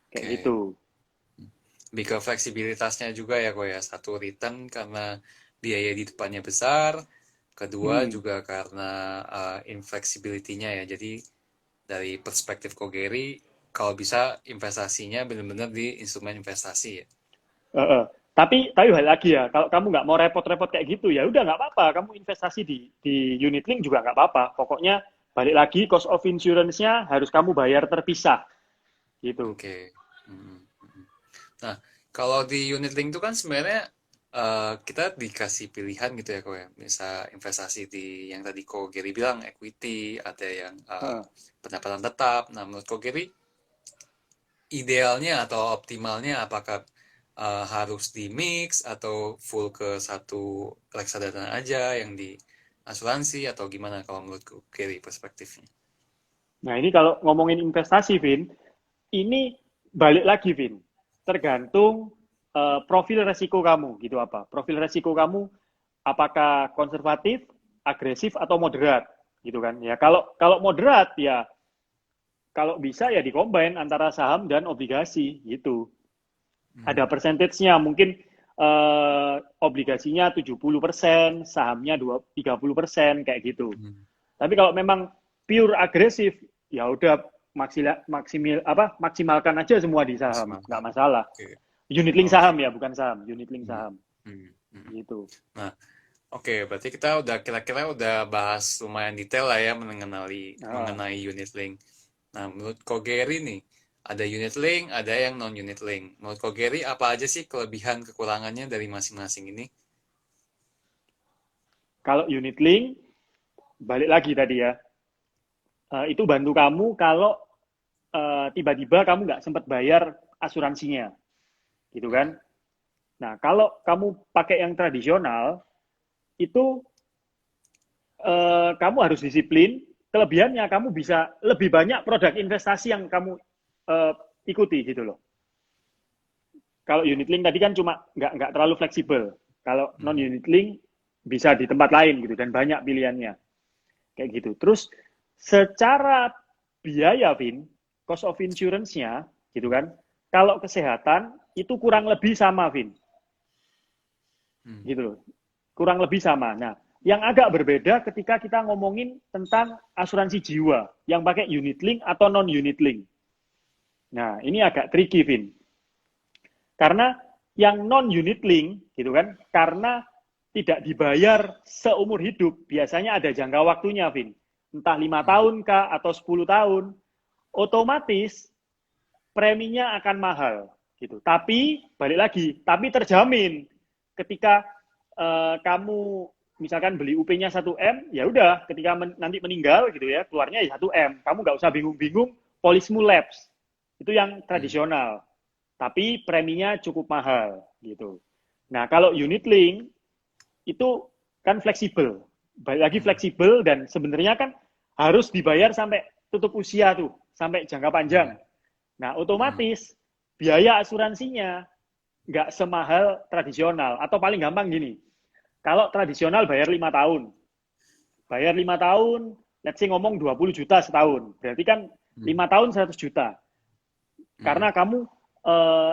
Kayak gitu.
Lebih ke fleksibilitasnya juga ya, kok ya. Satu, return karena biaya di depannya besar. Kedua juga karena inflexibility-nya ya. Jadi dari perspektif Kogeri, kalau bisa investasinya benar-benar di instrumen investasi ya.
Tapi balik lagi ya, kalau kamu nggak mau repot-repot kayak gitu, ya udah nggak apa-apa. Kamu investasi di unit link juga nggak apa-apa. Pokoknya balik lagi, cost of insurance-nya harus kamu bayar terpisah. Gitu.
Oke. Nah, kalau di unit link itu kan sebenarnya kita dikasih pilihan gitu ya, kok ya. Misal investasi di yang tadi Ko Geri bilang equity, ada yang pendapatan tetap. Nah, menurut Ko Geri, idealnya atau optimalnya apakah harus di mix atau full ke satu reksadana aja yang di asuransi, atau gimana kalau menurut Ko Geri perspektifnya?
Nah ini kalau ngomongin investasi, Vin, ini balik lagi, Vin. Tergantung profil resiko kamu, gitu apa. Profil resiko kamu apakah konservatif, agresif, atau moderat, gitu kan. Ya kalau moderat, ya kalau bisa ya dikombin antara saham dan obligasi, gitu. Ada percentage-nya, mungkin obligasinya 70%, sahamnya 30%, kayak gitu. Tapi kalau memang pure agresif, ya udah maksimalkan aja semua di saham, nggak masalah. Unit link saham ya, bukan saham, unit link saham. Gitu.
Nah, berarti kita kira-kira udah bahas lumayan detail lah ya mengenai unit link. Nah, menurut Kogeri nih, ada unit link, ada yang non unit link. Menurut Kogeri apa aja sih kelebihan kekurangannya dari masing-masing ini?
Kalau unit link, balik lagi tadi ya, itu bantu kamu kalau tiba-tiba kamu nggak sempat bayar asuransinya, gitu kan? Nah, kalau kamu pakai yang tradisional, itu kamu harus disiplin. Kelebihannya kamu bisa lebih banyak produk investasi yang kamu ikuti gitu loh. Kalau unit link tadi kan cuma nggak terlalu fleksibel. Kalau non unit link bisa di tempat lain gitu dan banyak pilihannya kayak gitu. Terus secara biaya, Vin, cost of insurance-nya gitu kan. Kalau kesehatan itu kurang lebih sama, Vin. Gitu loh. Kurang lebih sama. Nah, yang agak berbeda ketika kita ngomongin tentang asuransi jiwa yang pakai unit link atau non unit link. Nah, ini agak tricky, Vin. Karena yang non-unit link, gitu kan, karena tidak dibayar seumur hidup, biasanya ada jangka waktunya, Vin. Entah 5
Hmm.
tahun kah, atau 10 tahun, otomatis preminya akan mahal. Gitu. Tapi, balik lagi, tapi terjamin. Ketika kamu misalkan beli UP-nya 1M, ya udah, ketika nanti meninggal gitu ya, keluarnya ya 1M. Kamu nggak usah bingung-bingung, polismu lapse. Itu yang
Hmm.
tradisional. Tapi preminya cukup mahal gitu. Nah, kalau unit link itu kan fleksibel. Balik lagi
Hmm.
fleksibel dan sebenarnya kan harus dibayar sampai tutup usia tuh, sampai jangka
Hmm.
panjang. Nah,
Hmm.
otomatis biaya asuransinya nggak semahal tradisional. Atau paling gampang gini, kalau tradisional bayar 5 tahun, let's say ngomong 20 juta setahun. Berarti kan
Hmm.
5 tahun 100 juta.
Hmm.
Karena kamu uh,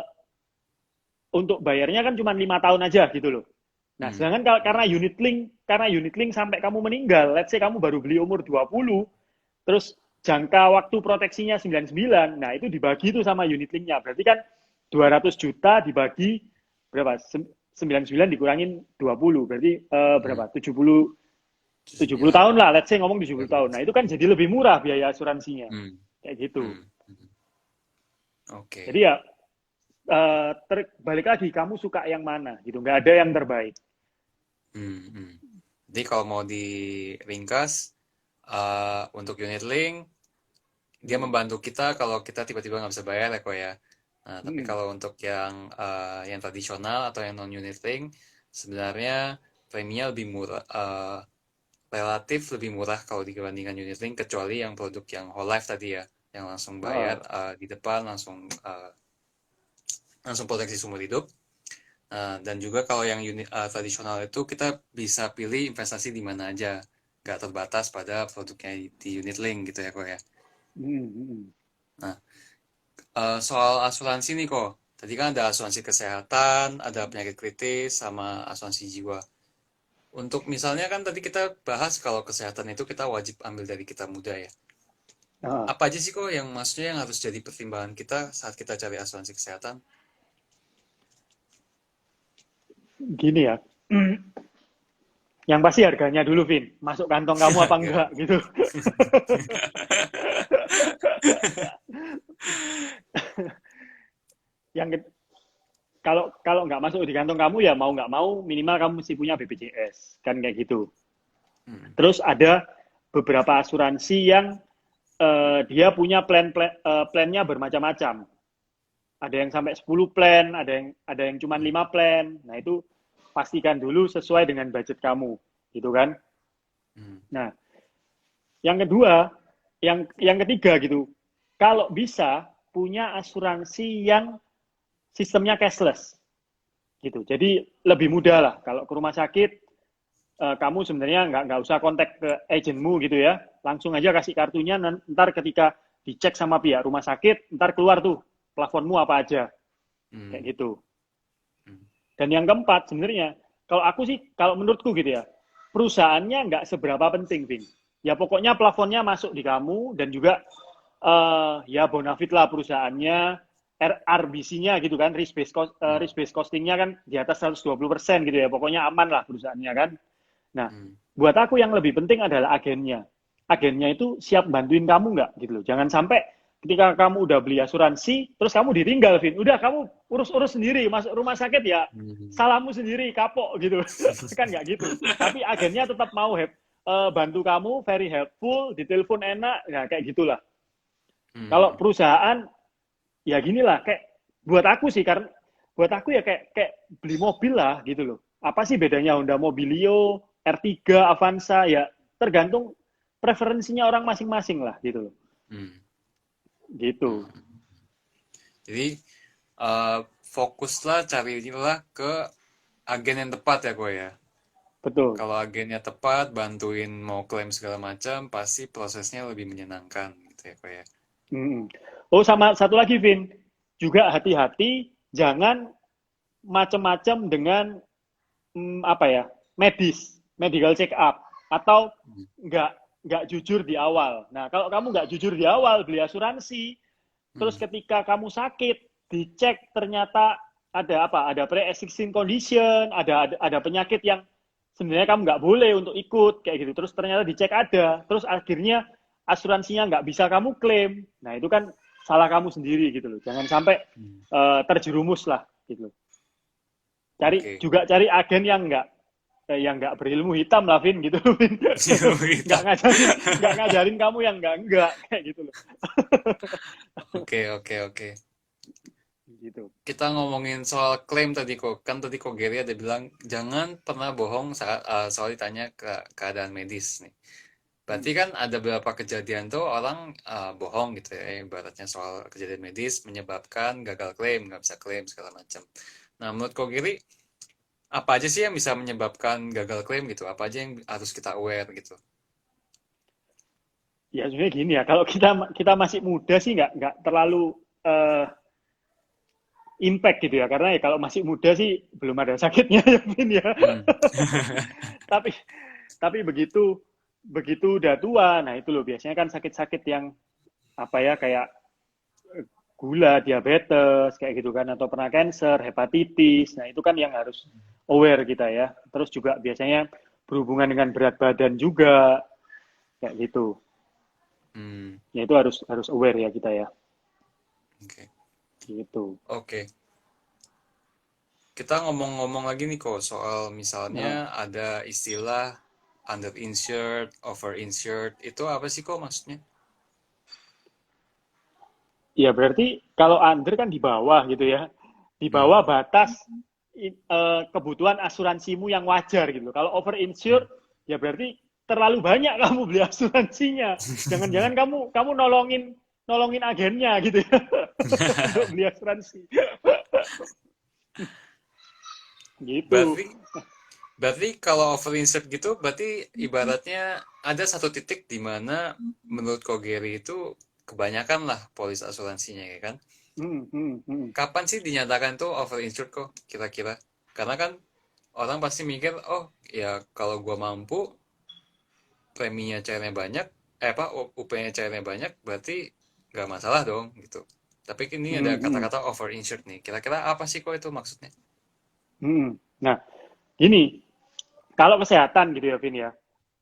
untuk bayarnya kan cuma 5 tahun aja gitu loh. Nah,
Hmm.
sedangkan karena unit link sampai kamu meninggal, let's say kamu baru beli umur 20, terus jangka waktu proteksinya 99, nah itu dibagi tuh sama unit linknya. Berarti kan 200 juta dibagi berapa? 99 dikurangin 20, berarti
Hmm.
berapa? 70
79.
tahun lah, let's say ngomong 70 tahun. Nah, itu kan
70.
jadi lebih murah biaya asuransinya.
Hmm.
Kayak gitu.
Hmm. Hmm. Oke.
Jadi ya balik lagi kamu suka yang mana gitu, nggak ada yang terbaik.
Hmm. Hmm. Jadi kalau mau diringkas, untuk unit link, dia
Hmm.
membantu kita kalau kita tiba-tiba nggak bisa bayar ya kok ya. Nah, tapi
Hmm.
kalau untuk yang tradisional atau yang non unit link, sebenarnya preminya lebih murah, relatif lebih murah kalau dibandingkan unit link, kecuali yang produk yang whole life tadi ya, yang langsung bayar
Oh.
di depan, langsung proteksi seumur hidup. Dan juga kalau yang tradisional itu kita bisa pilih investasi di mana aja, nggak terbatas pada produknya di unit link gitu ya kok ya.
Hmm. Hmm.
Nah, soal asuransi nih kok. Tadi kan ada asuransi kesehatan, ada penyakit kritis, sama asuransi jiwa. Untuk misalnya kan tadi kita bahas kalau kesehatan itu kita wajib ambil dari kita muda ya.
Oh.
Apa aja sih kok yang maksudnya yang harus jadi pertimbangan kita saat kita cari asuransi kesehatan?
Gini ya. Yang pasti harganya dulu, Vin. Masuk kantong kamu apa
Harga.
enggak gitu. Yang kalau kalau nggak masuk di kantong kamu ya mau nggak mau minimal kamu mesti punya BPJS kan kayak gitu.
Hmm.
Terus ada beberapa asuransi yang dia punya plannya bermacam-macam. Ada yang sampai 10 plan, ada yang cuma 5 plan. Nah, itu pastikan dulu sesuai dengan budget kamu, gitu kan?
Hmm.
Nah, yang kedua, yang ketiga gitu. Kalau bisa punya asuransi yang sistemnya cashless gitu. Jadi lebih mudah lah kalau ke rumah sakit kamu sebenarnya nggak usah kontak ke agentmu gitu ya, langsung aja kasih kartunya, ntar ketika dicek sama pihak rumah sakit, ntar keluar tuh plafonmu apa aja, kayak
Hmm.
gitu.
Hmm.
Dan yang keempat sebenarnya, kalau aku sih, kalau menurutku gitu ya, perusahaannya nggak seberapa penting, Vin. Ya pokoknya plafonnya masuk di kamu dan juga ya bonafit lah perusahaannya, RBC-nya gitu kan,
Hmm.
risk based costingnya kan di atas 120% gitu ya, pokoknya aman lah perusahaannya kan. Nah,
Hmm.
buat aku yang lebih penting adalah agennya. Agennya itu siap bantuin kamu nggak gitu loh. Jangan sampai ketika kamu udah beli asuransi, terus kamu ditinggal, Vin. Udah kamu urus-urus sendiri, masuk rumah sakit ya,
Hmm.
salahmu sendiri, kapok gitu. Kan nggak gitu. Tapi agennya tetap mau bantu kamu, very helpful, ditelepon enak, ya kayak gitulah. Kalau
Hmm.
perusahaan, ya ginilah, kayak buat aku sih, karena buat aku ya kayak beli mobil lah gitu loh. Apa sih bedanya Honda Mobilio, R3, Avanza, ya tergantung preferensinya orang masing-masing lah gitu loh.
Hmm.
Gitu.
Hmm. Jadi fokuslah carilah ke agen yang tepat ya kok ya.
Betul.
Kalau agennya tepat, bantuin mau klaim segala macam, pasti prosesnya lebih menyenangkan gitu ya kok ya.
Hmm. Oh, sama satu lagi, Vin. Juga hati-hati, jangan macam-macam dengan apa ya, medical check up, atau
Hmm.
nggak jujur di awal. Nah, kalau kamu nggak jujur di awal beli asuransi, Terus
Hmm.
ketika kamu sakit, dicek ternyata ada apa? Ada pre-existing condition, ada penyakit yang sebenarnya kamu nggak boleh untuk ikut kayak gitu. Terus ternyata dicek ada, terus akhirnya asuransinya nggak bisa kamu klaim. Nah itu kan salah kamu sendiri gitu loh. Jangan sampai
Hmm.
terjerumus lah gitu.
Oke.
Cari agen yang nggak berilmu hitam lah, Vin gitu, Vin.
Kita.
Nggak ngajarin kamu yang nggak kayak gitu loh.
Oke, oke, oke.
Gitu.
Kita ngomongin soal klaim tadi kok. Kan tadi kok Gary ada bilang jangan pernah bohong saat soal ditanya ke keadaan medis nih.
Hmm.
Berarti kan ada beberapa kejadian tuh orang bohong gitu ya, ibaratnya soal kejadian medis menyebabkan gagal klaim, nggak bisa klaim segala macam. Nah, menurut kok Gary, apa aja sih yang bisa menyebabkan gagal klaim gitu? Apa aja yang harus kita aware gitu?
Ya sebenarnya gini ya, kalau kita kita masih muda sih nggak terlalu uh, impact gitu ya, karena ya kalau masih muda sih belum ada sakitnya ya, Vin ya.
Hmm.
tapi tapi begitu begitu udah tua, nah itu loh biasanya kan sakit-sakit yang apa ya kayak gula, diabetes kayak gitu kan, atau pernah cancer, hepatitis. Nah itu kan yang harus aware kita ya. Terus juga biasanya berhubungan dengan berat badan juga kayak gitu.
Hmm.
Ya itu harus aware ya kita ya.
Oke.
Gitu.
Oke. Kita ngomong-ngomong lagi nih kok soal misalnya
Nah,
ada istilah underinsured, overinsured. Itu apa sih kok maksudnya?
ya berarti kalau under kan di bawah gitu ya. Di
Hmm.
bawah batas kebutuhan asuransimu yang wajar gitu. Kalau over
Hmm.
insured ya berarti terlalu banyak kamu beli asuransinya. Jangan-jangan kamu nolongin agennya gitu ya untuk beli asuransi. Gitu.
Berarti berarti kalau overinsured gitu berarti ibaratnya ada satu titik di mana menurut Kogeri itu kebanyakan lah polis asuransinya ya kan?
Hmm, hmm, hmm.
Kapan sih dinyatakan tuh overinsured kok kira-kira? Karena kan orang pasti mikir, oh ya kalau gua mampu preminya cairnya banyak, apa UP-nya cairnya banyak, berarti nggak masalah dong gitu. Tapi ini ada
Hmm, hmm,
kata-kata overinsured nih. Kira-kira apa sih kok itu maksudnya?
hmm. Nah, gini, kalau kesehatan gitu ya, Vin ya.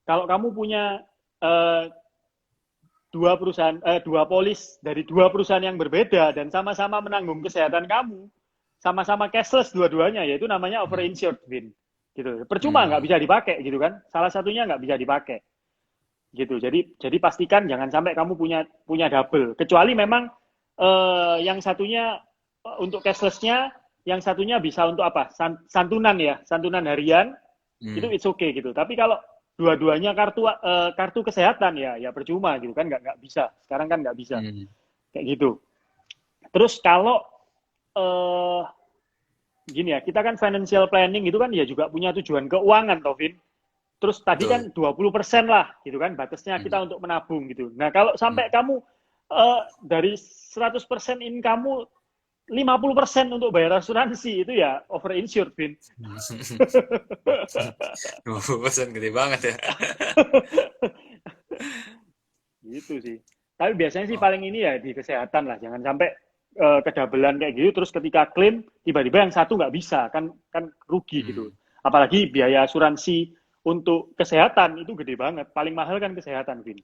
Kalau kamu punya eh, dua polis dari dua perusahaan yang berbeda dan sama-sama menanggung kesehatan kamu, sama-sama cashless dua-duanya, yaitu namanya
Hmm.
overinsured, Vin. Gitu. Percuma nggak
Hmm.
bisa dipakai gitu kan? Salah satunya nggak bisa dipakai. Gitu. Jadi pastikan jangan sampai kamu punya punya double. Kecuali memang yang satunya untuk cashlessnya, yang satunya bisa untuk apa? Santunan ya, santunan harian itu
Hmm.
it's okay gitu. Tapi kalau dua-duanya kartu kesehatan ya percuma gitu kan nggak bisa. Sekarang kan nggak bisa
Hmm.
kayak gitu. Terus kalau uh, gini ya, kita kan financial planning itu kan ya juga punya tujuan keuangan, Tovin. Terus tadi
Betul.
kan 20% lah gitu kan batasnya
Hmm.
kita untuk menabung gitu. Nah, kalau
Hmm.
sampai kamu dari 100% in kamu 50% untuk bayar asuransi itu ya over insured, Vin.
20% gede banget ya.
Gitu sih. Tapi biasanya sih
Oh.
paling ini ya di kesehatan lah. Jangan sampai kedabelan kayak gitu terus ketika klaim tiba-tiba yang satu nggak bisa kan kan rugi gitu.
Hmm.
Apalagi biaya asuransi untuk kesehatan itu gede banget. Paling mahal kan kesehatan, Vin.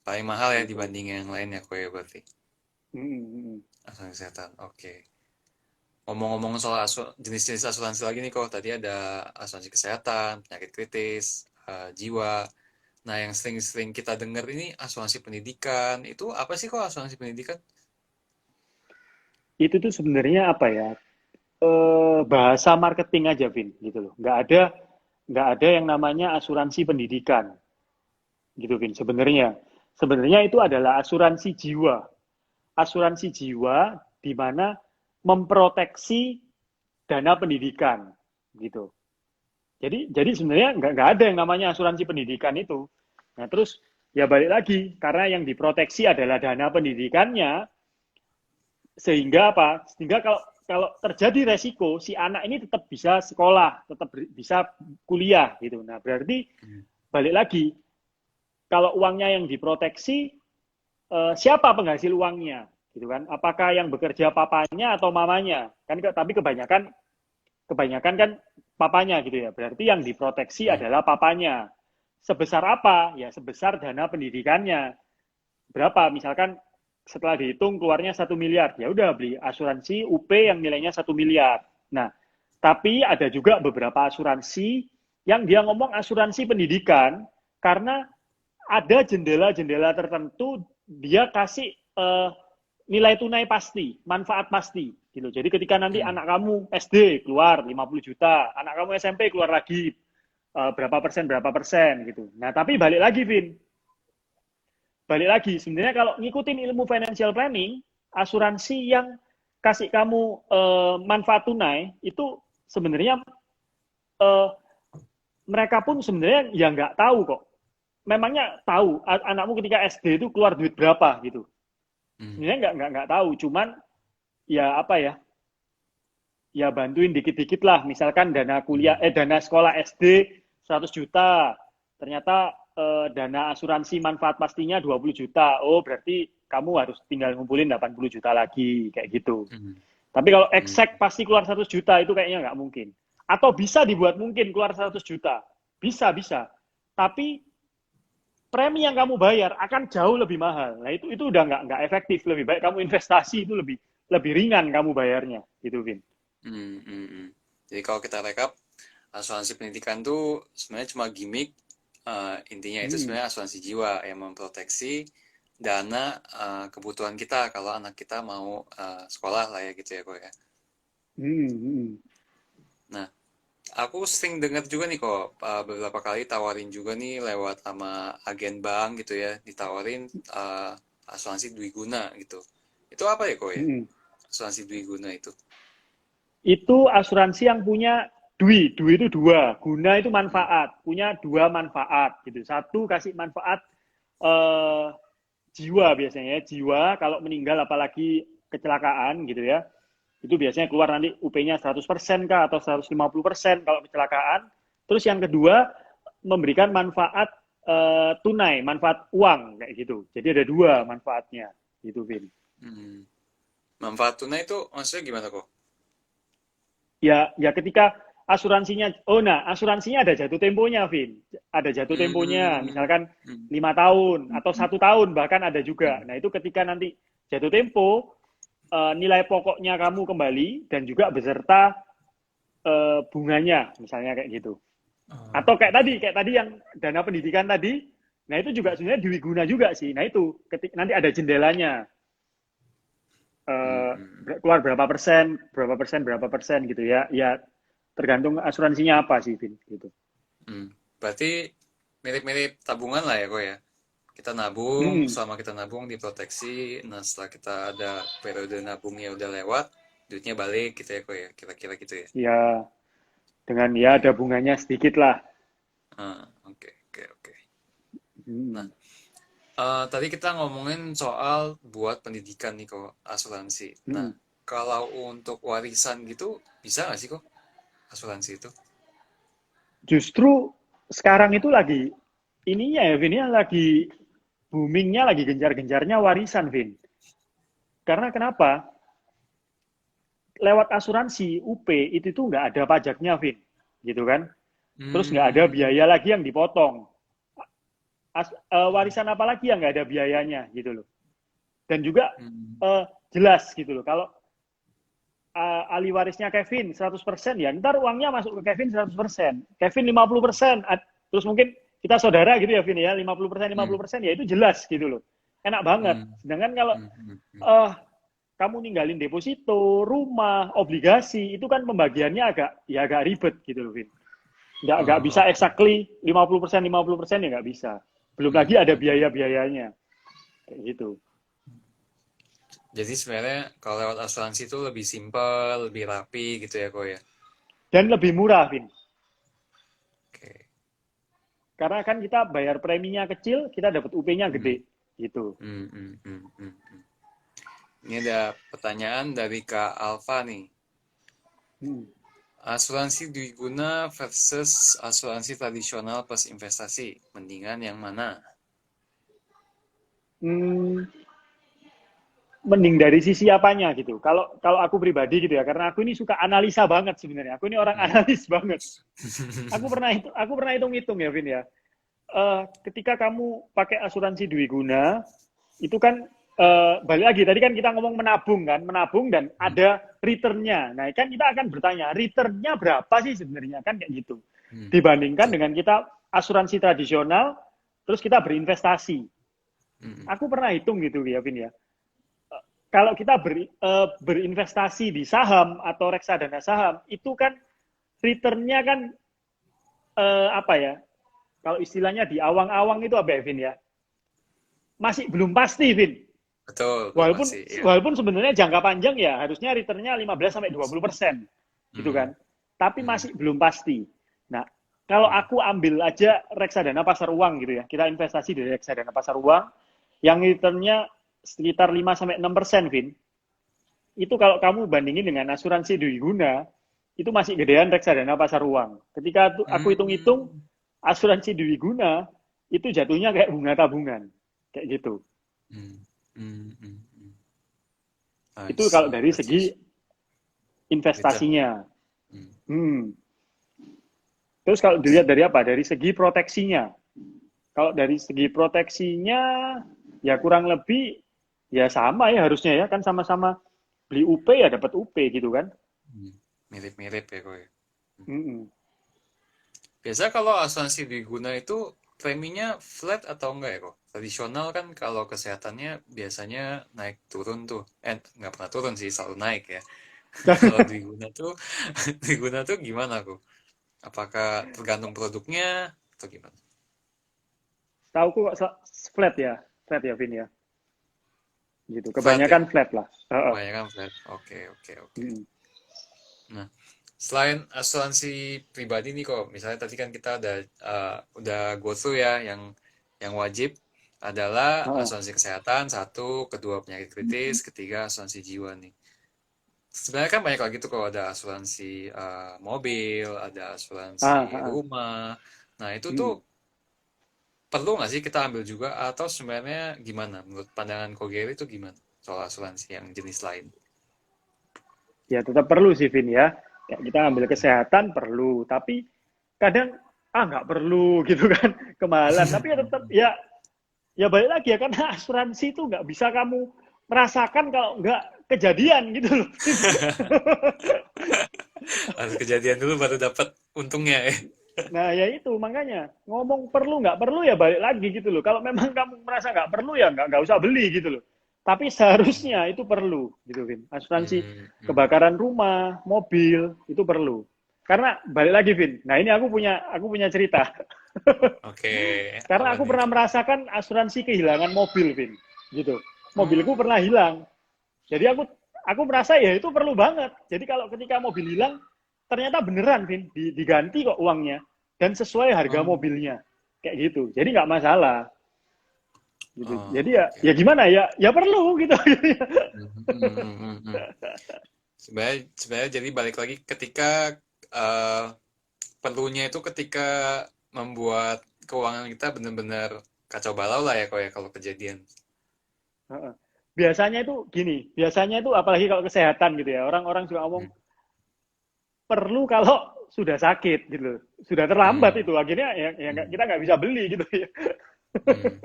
Paling mahal ya
Gitu.
dibanding yang lain ya kue berarti.
Hmm.
Asuransi kesehatan. Oke. Ngomong-ngomong soal jenis-jenis asuransi lagi nih kok. Tadi ada asuransi kesehatan, penyakit kritis, jiwa. Nah, yang sering-sering kita dengar ini asuransi pendidikan. Itu apa sih kok asuransi pendidikan?
Itu tuh sebenarnya apa ya? Bahasa marketing aja, Vin, gitu loh. Nggak ada yang namanya asuransi pendidikan, gitu, Vin. Sebenarnya itu adalah asuransi jiwa. Asuransi jiwa di mana memproteksi dana pendidikan, gitu. Jadi sebenarnya nggak ada yang namanya asuransi pendidikan itu. Nah terus ya balik lagi karena yang diproteksi adalah dana pendidikannya, sehingga apa? Sehingga kalau kalau terjadi resiko si anak ini tetap bisa sekolah, tetap bisa kuliah gitu. Nah berarti
Hmm.
balik lagi kalau uangnya yang diproteksi, siapa penghasil uangnya gitu kan? Apakah yang bekerja papanya atau mamanya? Kan tapi kebanyakan kan papanya gitu ya. Berarti yang diproteksi
Hmm.
adalah papanya. Sebesar apa? Ya sebesar dana pendidikannya. Berapa? Misalkan setelah dihitung keluarnya 1 miliar. Ya udah beli asuransi UP yang nilainya 1 miliar. Nah, tapi ada juga beberapa asuransi yang dia ngomong asuransi pendidikan karena ada jendela-jendela tertentu dia kasih nilai tunai pasti, manfaat pasti gitu. Jadi ketika nanti
Hmm.
anak kamu SD keluar 50 juta, anak kamu SMP keluar lagi berapa persen gitu. Nah, tapi balik lagi Vin, balik lagi sebenarnya kalau ngikutin ilmu financial planning, asuransi yang kasih kamu manfaat tunai itu sebenarnya eh, mereka pun sebenarnya ya nggak tahu kok. Memangnya tahu anakmu ketika SD itu keluar duit berapa gitu.
Hmm.
Sebenarnya nggak tahu, cuman ya apa ya, ya bantuin dikit-dikit lah. Misalkan dana kuliah,
Hmm.
dana sekolah SD 100 juta, ternyata dana asuransi manfaat pastinya 20 juta. Oh, berarti kamu harus tinggal ngumpulin 80 juta lagi, kayak gitu.
Hmm.
Tapi kalau
Hmm.
exact pasti keluar 100 juta itu kayaknya nggak mungkin. Atau bisa dibuat mungkin keluar 100 juta. Bisa, bisa. Tapi premi yang kamu bayar akan jauh lebih mahal. Nah itu udah nggak efektif. Lebih baik kamu investasi itu lebih lebih ringan kamu bayarnya, gitu Vin.
Hmm. Hmm. Hmm. Jadi kalau kita rekap, asuransi pendidikan tuh sebenarnya cuma gimmick. Intinya itu
Hmm.
sebenarnya asuransi jiwa yang memproteksi dana kebutuhan kita kalau anak kita mau sekolah lah ya gitu ya kok ya.
Hmm. Hmm.
Nah, aku sering dengar juga nih kok beberapa kali tawarin juga nih lewat sama agen bank gitu ya, ditawarin asuransi Dwiguna gitu. Itu apa ya kok ya?
Hmm.
Asuransi Dwiguna itu.
Itu asuransi yang punya dwi itu dua, guna itu manfaat, punya dua manfaat gitu. Satu kasih manfaat eh, jiwa biasanya ya, jiwa kalau meninggal apalagi kecelakaan gitu ya. Itu biasanya keluar nanti UP-nya 100% kah atau 150% kalau kecelakaan. Terus yang kedua memberikan manfaat tunai, manfaat uang kayak gitu. Jadi ada dua manfaatnya gitu, Vin.
Hmm. Manfaat tunai itu maksudnya gimana kok?
Ya ketika asuransinya, oh nah asuransinya ada jatuh temponya, Vin. Ada jatuh temponya,
Hmm.
misalkan
Hmm.
5 tahun atau 1 tahun bahkan ada juga.
Hmm.
Nah itu ketika nanti jatuh tempo, nilai pokoknya kamu kembali dan juga beserta bunganya, misalnya kayak gitu.
Oh,
Atau
oke.
kayak tadi yang dana pendidikan tadi, nah itu juga sebenarnya diwiguna juga sih. Nah itu nanti ada jendelanya,
Hmm.
eh,
Hmm.
keluar berapa persen gitu ya. Ya tergantung asuransinya apa sih, Vin, gitu.
Hmm. Berarti mirip-mirip tabungan lah ya kok ya. Kita nabung,
Hmm,
selama kita nabung diproteksi, nah setelah kita ada periode nabungnya udah lewat, duitnya balik gitu ya kok ya, kira-kira gitu ya.
ya dengan ya ada
Oke.
bunganya sedikit lah.
Oke, oke, oke. Nah,
Hmm,
tadi kita ngomongin soal buat pendidikan nih kok, asuransi. Nah,
hmm.
kalau untuk warisan gitu, bisa nggak sih kok asuransi itu?
Justru sekarang itu lagi ininya ya, Vin, ya lagi boomingnya, lagi gencar-gencarnya warisan, Vin. Karena kenapa? Lewat asuransi UP itu tuh nggak ada pajaknya, Vin, gitu kan? Terus nggak ada
Hmm.
biaya lagi yang dipotong. Warisan apa lagi yang nggak ada biayanya, gitu loh. Dan juga
Hmm.
jelas gitu loh. Kalau ahli warisnya Kevin 100% ya ntar uangnya masuk ke Kevin 100%. Kevin 50%. Terus mungkin kita saudara gitu ya Vin ya 50%
Hmm.
50% ya itu jelas gitu loh. Enak banget.
Hmm.
Sedangkan kalau
Hmm. Hmm. Hmm.
uh, kamu ninggalin deposito, rumah, obligasi itu kan pembagiannya agak ribet gitu loh Vin. Nggak
Oh,
bisa
oke.
exactly 50% ya nggak bisa. Belum
Hmm.
lagi ada
Hmm. Hmm.
biaya-biayanya kayak gitu.
Jadi sebenarnya kalau lewat asuransi itu lebih simpel, lebih rapi gitu ya kok ya.
Dan lebih murah Vin.
Oke.
Karena kan kita bayar preminya kecil, kita dapat UP-nya
Hmm.
gede gitu.
Hmm. Hmm. Hmm. Hmm. Hmm. Ini ada pertanyaan dari Kak Alfa nih.
Hmm.
Asuransi Dwiguna versus asuransi tradisional plus investasi. Mendingan yang mana?
Hmm, mending dari sisi apanya gitu. Kalau kalau aku pribadi gitu ya, karena aku ini suka analisa banget sebenarnya. Aku ini orang
Hmm.
analis banget. Aku pernah hitung-hitung ya, Vin ya. Ketika kamu pakai asuransi Dwi Guna, itu kan balik lagi tadi kan kita ngomong menabung dan
Hmm.
ada returnnya. Nah kan kita akan bertanya returnnya berapa sih sebenarnya kan kayak gitu.
Hmm.
Dibandingkan
Betul.
dengan kita asuransi tradisional, terus kita berinvestasi.
Hmm.
Aku pernah hitung gitu ya, Vin ya. Kalau kita berinvestasi di saham atau reksadana saham, itu kan returnnya kan apa ya? Kalau istilahnya di awang-awang itu apa ya, Vin ya? Masih belum pasti, Vin.
Betul, belum
Walaupun
pasti. Ya.
walaupun sebenarnya jangka panjang ya harusnya returnnya 15 sampai 20% gitu
Hmm.
kan. Tapi
Hmm.
masih belum pasti. Nah, kalau
Hmm.
aku ambil aja reksadana pasar uang gitu ya. Kita investasi di reksadana pasar uang yang returnnya sekitar 5 sampai 6%, Vin. Itu kalau kamu bandingin dengan asuransi Dwi Guna, itu masih gedean reksadana pasar uang. Ketika aku hitung-hitung,
Hmm.
asuransi Dwi Guna itu jatuhnya kayak bunga tabungan. Kayak gitu.
Hmm. Hmm. Hmm. Hmm. I
Itu kalau
see.
dari
Berarti
segi
return.
investasinya.
Hmm.
Hmm. Terus kalau dilihat dari apa? Dari segi proteksinya. Kalau dari segi proteksinya, ya kurang lebih ya sama ya harusnya ya. Kan sama-sama beli UP ya dapat UP gitu kan.
Hmm. Mirip-mirip ya kok ya. Hmm.
Hmm.
Biasa kalau asuransi diguna itu preminya flat atau enggak ya kok? Tradisional kan kalau kesehatannya biasanya naik turun tuh. Nggak pernah turun sih, selalu naik ya. Kalau diguna tuh, diguna tuh gimana kok? Apakah tergantung produknya atau gimana?
Tahu kok flat ya Vin ya. Gitu.
Flat ya?
Kebanyakan flat lah.
Kebanyakan flat. Oke, oke, oke.
Hmm.
Nah, selain asuransi pribadi nih kok, misalnya tadi kan kita udah go through ya, yang wajib adalah asuransi kesehatan satu, kedua penyakit kritis, ketiga asuransi jiwa nih. Sebenarnya kan banyak lagi tuh kalau ada asuransi mobil, ada asuransi
Ah, ah, ah.
rumah. Nah, itu tuh
Hmm.
perlu nggak sih kita ambil juga atau sebenarnya gimana? Menurut pandangan Kogeri itu gimana soal asuransi yang jenis lain?
Ya tetap perlu sih Vin ya. Kayak kita ambil
Hmm.
kesehatan perlu, tapi kadang nggak perlu gitu kan kemahalan. Tapi ya tetap ya balik lagi ya karena asuransi itu nggak bisa kamu merasakan kalau nggak kejadian gitu loh.
Harus kejadian dulu baru dapat untungnya ya.
Nah ya itu makanya ngomong perlu nggak perlu ya balik lagi gitu loh. Kalau memang kamu merasa nggak perlu ya nggak usah beli gitu loh. Tapi seharusnya itu perlu gitu Vin. Asuransi
Hmm, hmm.
kebakaran rumah, mobil itu perlu. Karena balik lagi Vin. Nah ini aku punya cerita.
Oke,
Karena
apa
aku
nih?
pernah merasakan asuransi kehilangan mobil Vin. Gitu. Mobilku
Hmm,
pernah hilang. Jadi aku merasa ya itu perlu banget. Jadi kalau ketika mobil hilang ternyata beneran Vin diganti kok uangnya dan sesuai harga
hmm,
mobilnya kayak gitu. Jadi nggak masalah gitu. Jadi
oh, oke,
ya
oke.
gimana ya perlu gitu.
Hmm, hmm, hmm, hmm, hmm. Sebenarnya jadi balik lagi ketika eh, perlunya itu ketika membuat keuangan kita benar-benar kacau balau lah ya kok ya kalau kejadian.
Biasanya itu gini, biasanya itu apalagi kalau kesehatan gitu ya. Orang-orang suka ngomong
Hmm,
perlu kalau sudah sakit gitu. Sudah terlambat
hmm,
itu akhirnya ya
hmm,
kita nggak bisa beli gitu ya.
hmm,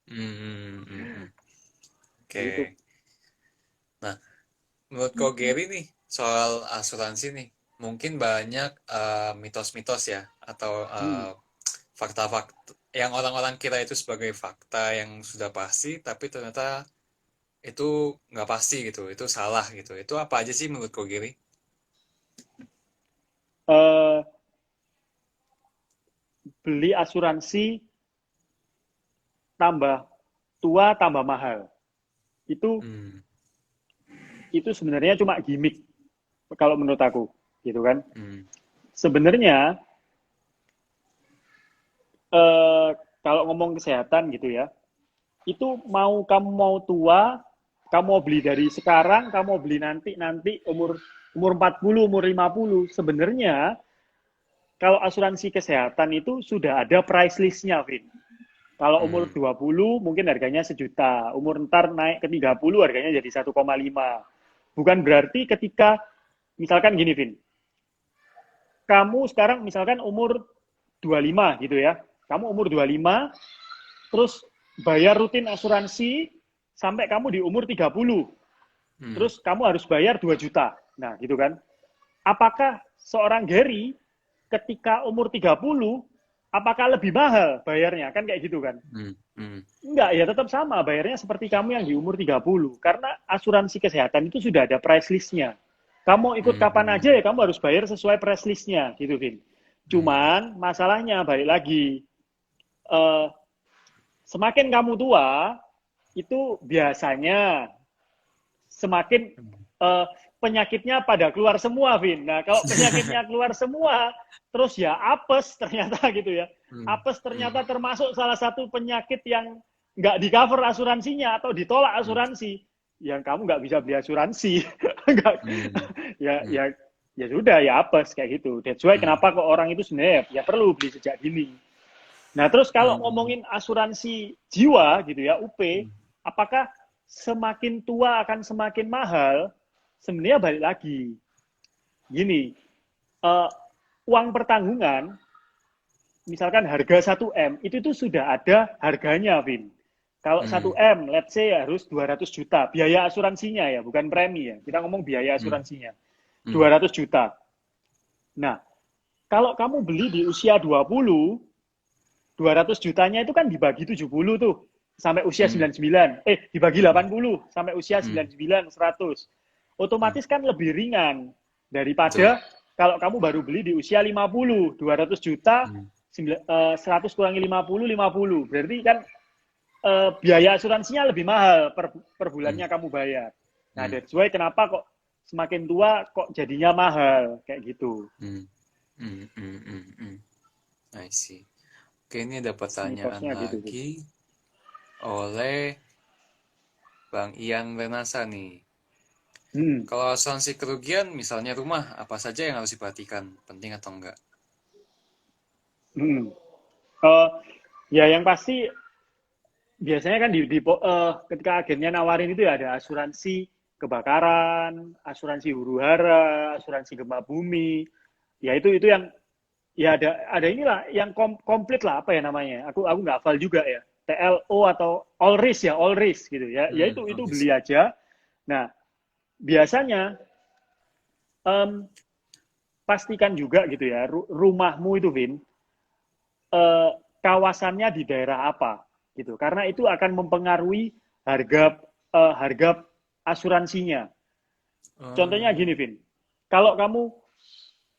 hmm, hmm, hmm, hmm.
Gitu.
Oke. Nah, menurut kau Gary nih soal asuransi nih, mungkin banyak mitos-mitos ya atau
Hmm.
fakta-fakta yang orang-orang kira itu sebagai fakta yang sudah pasti, tapi ternyata itu nggak pasti gitu, itu salah gitu. Itu apa aja sih menurut kau Gary?
Eh, Beli asuransi tambah tua tambah mahal. Itu
Hmm,
itu sebenarnya cuma gimmick kalau menurut aku, gitu kan.
hmm,
Sebenarnya eh, kalau ngomong kesehatan gitu ya, itu kamu mau tua, kamu mau beli dari sekarang, kamu mau beli nanti umur umur 40, umur 50, sebenarnya kalau asuransi kesehatan itu sudah ada price list-nya, Vin. Kalau umur
Hmm.
20 mungkin harganya 1 juta. Umur ntar naik ke 30 harganya jadi 1,5. Bukan berarti ketika, misalkan gini, Vin, kamu sekarang misalkan umur 25 gitu ya. Kamu umur 25, terus bayar rutin asuransi sampai kamu di umur 30.
Hmm.
Terus kamu harus bayar 2 juta. Nah, gitu kan. Apakah seorang Gary ketika umur 30, apakah lebih mahal bayarnya? Kan kayak gitu kan.
Hmm. Hmm.
Enggak, ya tetap sama. Bayarnya seperti kamu yang di umur 30. Karena asuransi kesehatan itu sudah ada price list-nya. Kamu ikut kapan aja
Hmm.
ya kamu harus bayar sesuai price list-nya, gitu, Vin.
Hmm.
Cuman masalahnya balik lagi, eh, semakin kamu tua, itu biasanya semakin
Hmm.
eh, penyakitnya pada keluar semua, Vin. Nah, kalau penyakitnya keluar semua, terus ya apes ternyata gitu ya.
Hmm.
Apes
Hmm.
ternyata termasuk salah satu penyakit yang nggak di cover asuransinya atau ditolak
Hmm.
asuransi, yang kamu nggak bisa beli asuransi. Nggak,
Hmm.
ya,
Hmm.
ya, ya sudah ya apes kayak gitu. That's why
Hmm.
kenapa kok orang itu sebenarnya ya perlu beli sejak dini. Nah, terus kalau
Hmm.
ngomongin asuransi jiwa gitu ya, UP,
Hmm.
apakah semakin tua akan semakin mahal? Sebenarnya balik lagi. Gini, uh, uang pertanggungan, misalkan harga 1 M, itu tuh sudah ada harganya, Vin. Kalau
Hmm.
1 M, let's say harus 200 juta. Biaya asuransinya ya, bukan premi ya. Kita ngomong biaya
Hmm.
asuransinya.
Hmm.
200 juta. Nah, kalau kamu beli di usia 20, 200 jutanya itu kan dibagi 70 tuh sampai usia
Hmm.
99. Dibagi
Hmm.
80 sampai usia
Hmm.
99, 100.
Hmm.
Otomatis kan lebih ringan
Betul.
daripada kalau kamu baru beli di usia 50, 200 juta,
Hmm.
100 kurangi 50, 50. Berarti kan biaya asuransinya lebih mahal per
Hmm.
bulannya kamu bayar. Nah,
Hmm.
that's why kenapa kok semakin tua kok jadinya mahal kayak gitu.
Hmm. Hmm. Hmm. Hmm. Hmm. I see. Oke, ini ada pertanyaan
Mitosnya gitu.
lagi oleh Bang Ian Renasa nih.
Hmm.
Kalau asuransi kerugian, misalnya rumah, apa saja yang harus diperhatikan? Penting atau enggak?
Hmm. Uh, ya yang pasti biasanya kan ketika agennya nawarin itu ya ada asuransi kebakaran, asuransi huru hara, asuransi gempa bumi. Ya itu yang ya ada inilah yang komplit lah apa ya namanya. Aku nggak hafal juga ya. TLO atau all risk ya, all risk gitu ya. Ya itu
Habis.
beli aja. Nah, biasanya em, pastikan juga gitu ya rumahmu itu Vin, eh, kawasannya di daerah apa gitu karena itu akan mempengaruhi harga harga asuransinya. Contohnya
Hmm.
gini, Vin, kalau kamu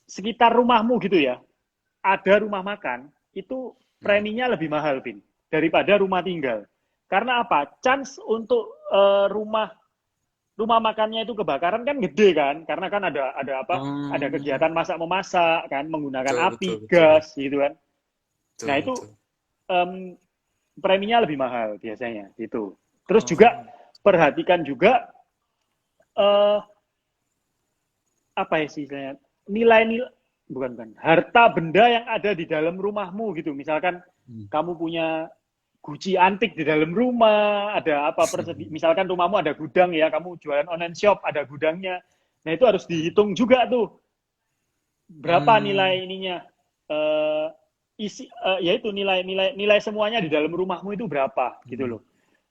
sekitar rumahmu gitu ya ada rumah makan itu
Hmm.
preminya lebih mahal, Vin, daripada rumah tinggal. Karena apa? Chance untuk rumah rumah makannya itu kebakaran kan gede kan, karena kan ada apa? Ada
Hmm.
kegiatan masak memasak kan, menggunakan
Betul, betul,
api,
betul.
gas gitu kan.
Betul,
Nah itu
betul.
um, preminya lebih mahal biasanya itu. Terus juga
Oh.
perhatikan juga uh, apa ya sih nilai-nilai bukan harta benda yang ada di dalam rumahmu gitu. Misalkan
Hmm.
kamu punya guci antik di dalam rumah, ada apa misalkan rumahmu ada gudang ya, kamu jualan online shop ada gudangnya. Nah itu harus dihitung juga tuh berapa
Hmm.
nilai ininya yaitu nilai semuanya di dalam rumahmu itu berapa gitu
Hmm.
loh.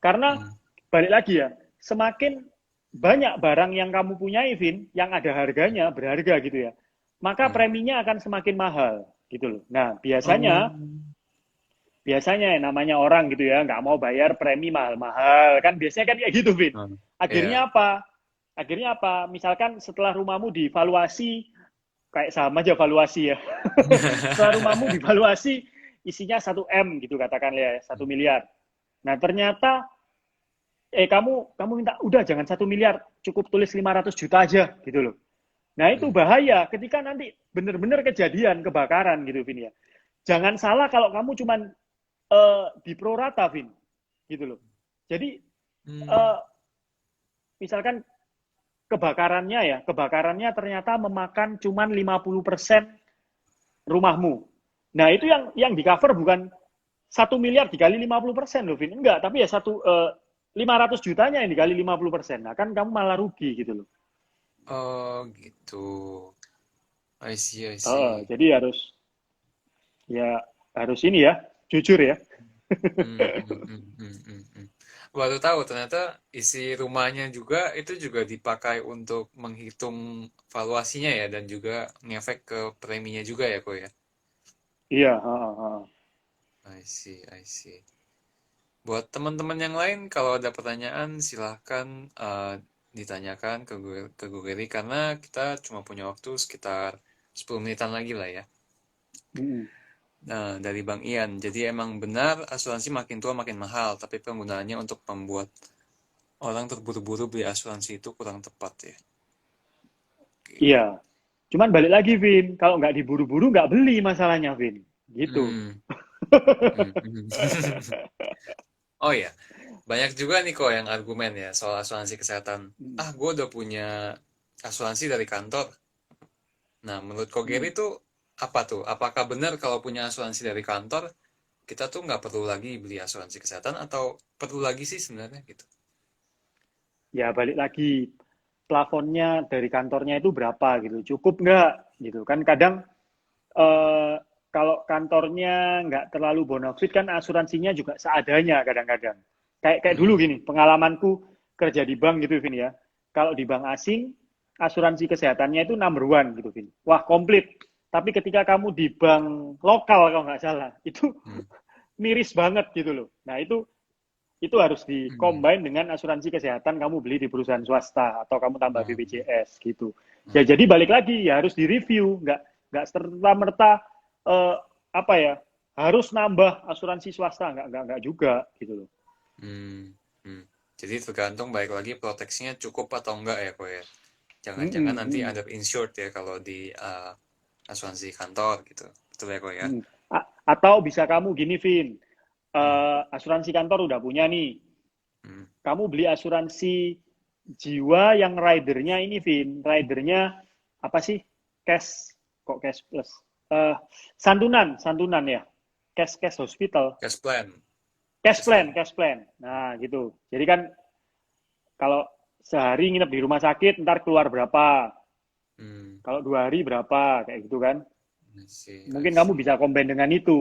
Karena
Hmm.
balik lagi ya, semakin banyak barang yang kamu punya, Vin, yang ada harganya berharga gitu ya, maka
Hmm.
preminya akan semakin mahal gitu loh. Nah,
Oh.
biasanya namanya orang gitu ya, nggak mau bayar premi mahal-mahal. Kan biasanya kan kayak gitu, Vin.
Hmm. Ya.
Akhirnya apa? Akhirnya apa? Misalkan setelah rumahmu divaluasi, kayak sama aja valuasi ya. Setelah rumahmu divaluasi, isinya 1 M gitu katakan ya, 1 miliar. Nah ternyata kamu minta udah jangan 1 miliar, cukup tulis 500 juta aja gitu loh. Nah itu
Hmm.
bahaya ketika nanti bener-bener kejadian kebakaran gitu, Vin ya. Jangan salah kalau kamu cuman di prorata, Vin, gitu loh. Jadi
Hmm.
uh, misalkan kebakarannya ternyata memakan cuman 50% rumahmu. Nah, itu yang di cover bukan 1 miliar dikali 50% loh, Vin. Enggak, tapi ya 500 jutanya yang dikali 50%. Nah, kan kamu malah rugi gitu loh.
Oh, gitu. I see, I see.
Jadi ya harus ini ya, jujur ya.
Hmm, hmm, hmm, hmm, hmm, hmm. Baru tahu ternyata isi rumahnya juga itu juga dipakai untuk menghitung valuasinya ya dan juga ngefek ke preminya juga ya kok ya.
Iya,
I see, I see. Buat teman-teman yang lain kalau ada pertanyaan silahkan ditanyakan ke gue Gary karena kita cuma punya waktu sekitar 10 menitan lagi lah ya.
Mm-mm.
Nah, dari Bang Ian, jadi emang benar asuransi makin tua makin mahal, tapi penggunaannya untuk membuat orang terburu-buru beli asuransi itu kurang tepat ya. Gitu.
Iya. Cuman balik lagi, Vin. Kalau nggak diburu-buru, nggak beli masalahnya, Vin. Gitu.
Hmm, hmm, hmm. Oh ya, banyak juga nih kok yang argumen ya soal asuransi kesehatan.
Mm,
Ah, gue udah punya asuransi dari kantor. Nah, menurut Kok Gary
mm.
tuh apa tuh? Apakah benar kalau punya asuransi dari kantor, kita tuh nggak perlu lagi beli asuransi kesehatan atau perlu lagi sih sebenarnya gitu?
Ya, balik lagi. Plafonnya dari kantornya itu berapa gitu. Cukup nggak gitu. Kan kadang eh, kalau kantornya nggak terlalu bonafit kan asuransinya juga seadanya kadang-kadang. Kayak dulu
Hmm,
gini, pengalamanku kerja di bank gitu, Vin ya. Kalau di bank asing, asuransi kesehatannya itu number one gitu, Vin. Wah, komplit. Tapi ketika kamu di bank lokal kalau nggak salah, itu
hmm,
miris banget gitu loh. Nah, itu harus
hmm,
di-combine dengan asuransi kesehatan kamu beli di perusahaan swasta atau kamu tambah
hmm,
BPJS gitu. Ya
hmm,
jadi balik lagi ya harus direview, nggak serta merta eh, apa ya harus nambah asuransi swasta nggak juga gitu loh.
hmm, hmm. Jadi tergantung baik lagi proteksinya cukup atau enggak ya kok ya.
Mm
Jangan-jangan
-mm,
nanti
mm
under insured ya kalau di asuransi kantor gitu. Betul ya kok ya?
-mm. Atau bisa kamu gini, Vin,
Hmm,
asuransi kantor udah punya nih,
hmm.
kamu beli asuransi jiwa yang ridernya ini, Vin, ridernya apa sih? Cash, kok cash plus? Eh, santunan ya, cash hospital,
Cash plan. Cash plan.
cash plan. Nah gitu. Jadi kan kalau sehari nginep di rumah sakit, ntar keluar berapa?
Hmm,
Kalau 2 hari berapa? Kayak gitu kan?
I see, I
Mungkin kamu
see.
bisa combine dengan itu.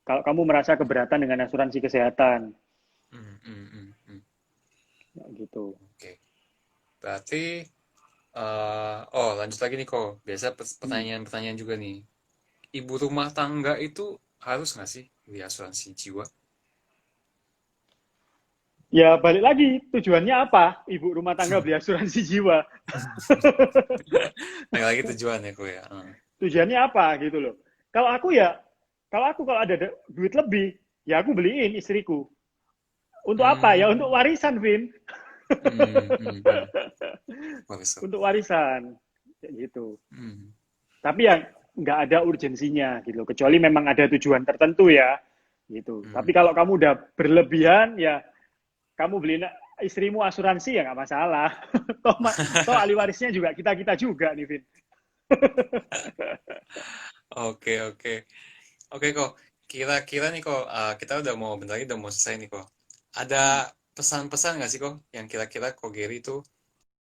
Kalau kamu merasa keberatan dengan asuransi kesehatan,
Hmm, hmm, hmm, hmm.
ya, gitu.
Oke. Berarti, oh lanjut lagi nih kok. Biasa
Hmm.
pertanyaan-pertanyaan juga nih. Ibu rumah tangga itu harus nggak sih beli asuransi jiwa?
Ya balik lagi, tujuannya apa? Ibu rumah tangga beli asuransi jiwa.
Lagi-lagi tujuan ya kok ya.
Tujuannya apa gitu loh. Kalau aku ya, kalau ada duit lebih, ya aku beliin istriku. Untuk apa? Ya untuk
Hmm,
warisan, Vin.
hmm, hmm, hmm. Bagus.
Untuk warisan. Kayak gitu.
Hmm,
Tapi ya nggak ada urgensinya gitu. Kecuali memang ada tujuan tertentu ya. Gitu. Tapi
hmm.
kalau kamu udah berlebihan, ya kamu beliin istrimu asuransi ya nggak masalah. toh, toh ahli warisnya juga kita-kita juga nih, Vin.
Oke, oke. Oke kok, kira-kira nih kok, kita udah mau bentar lagi udah mau selesai nih kok. Ada
Hmm.
pesan-pesan nggak sih kok yang kira-kira kok Gary tuh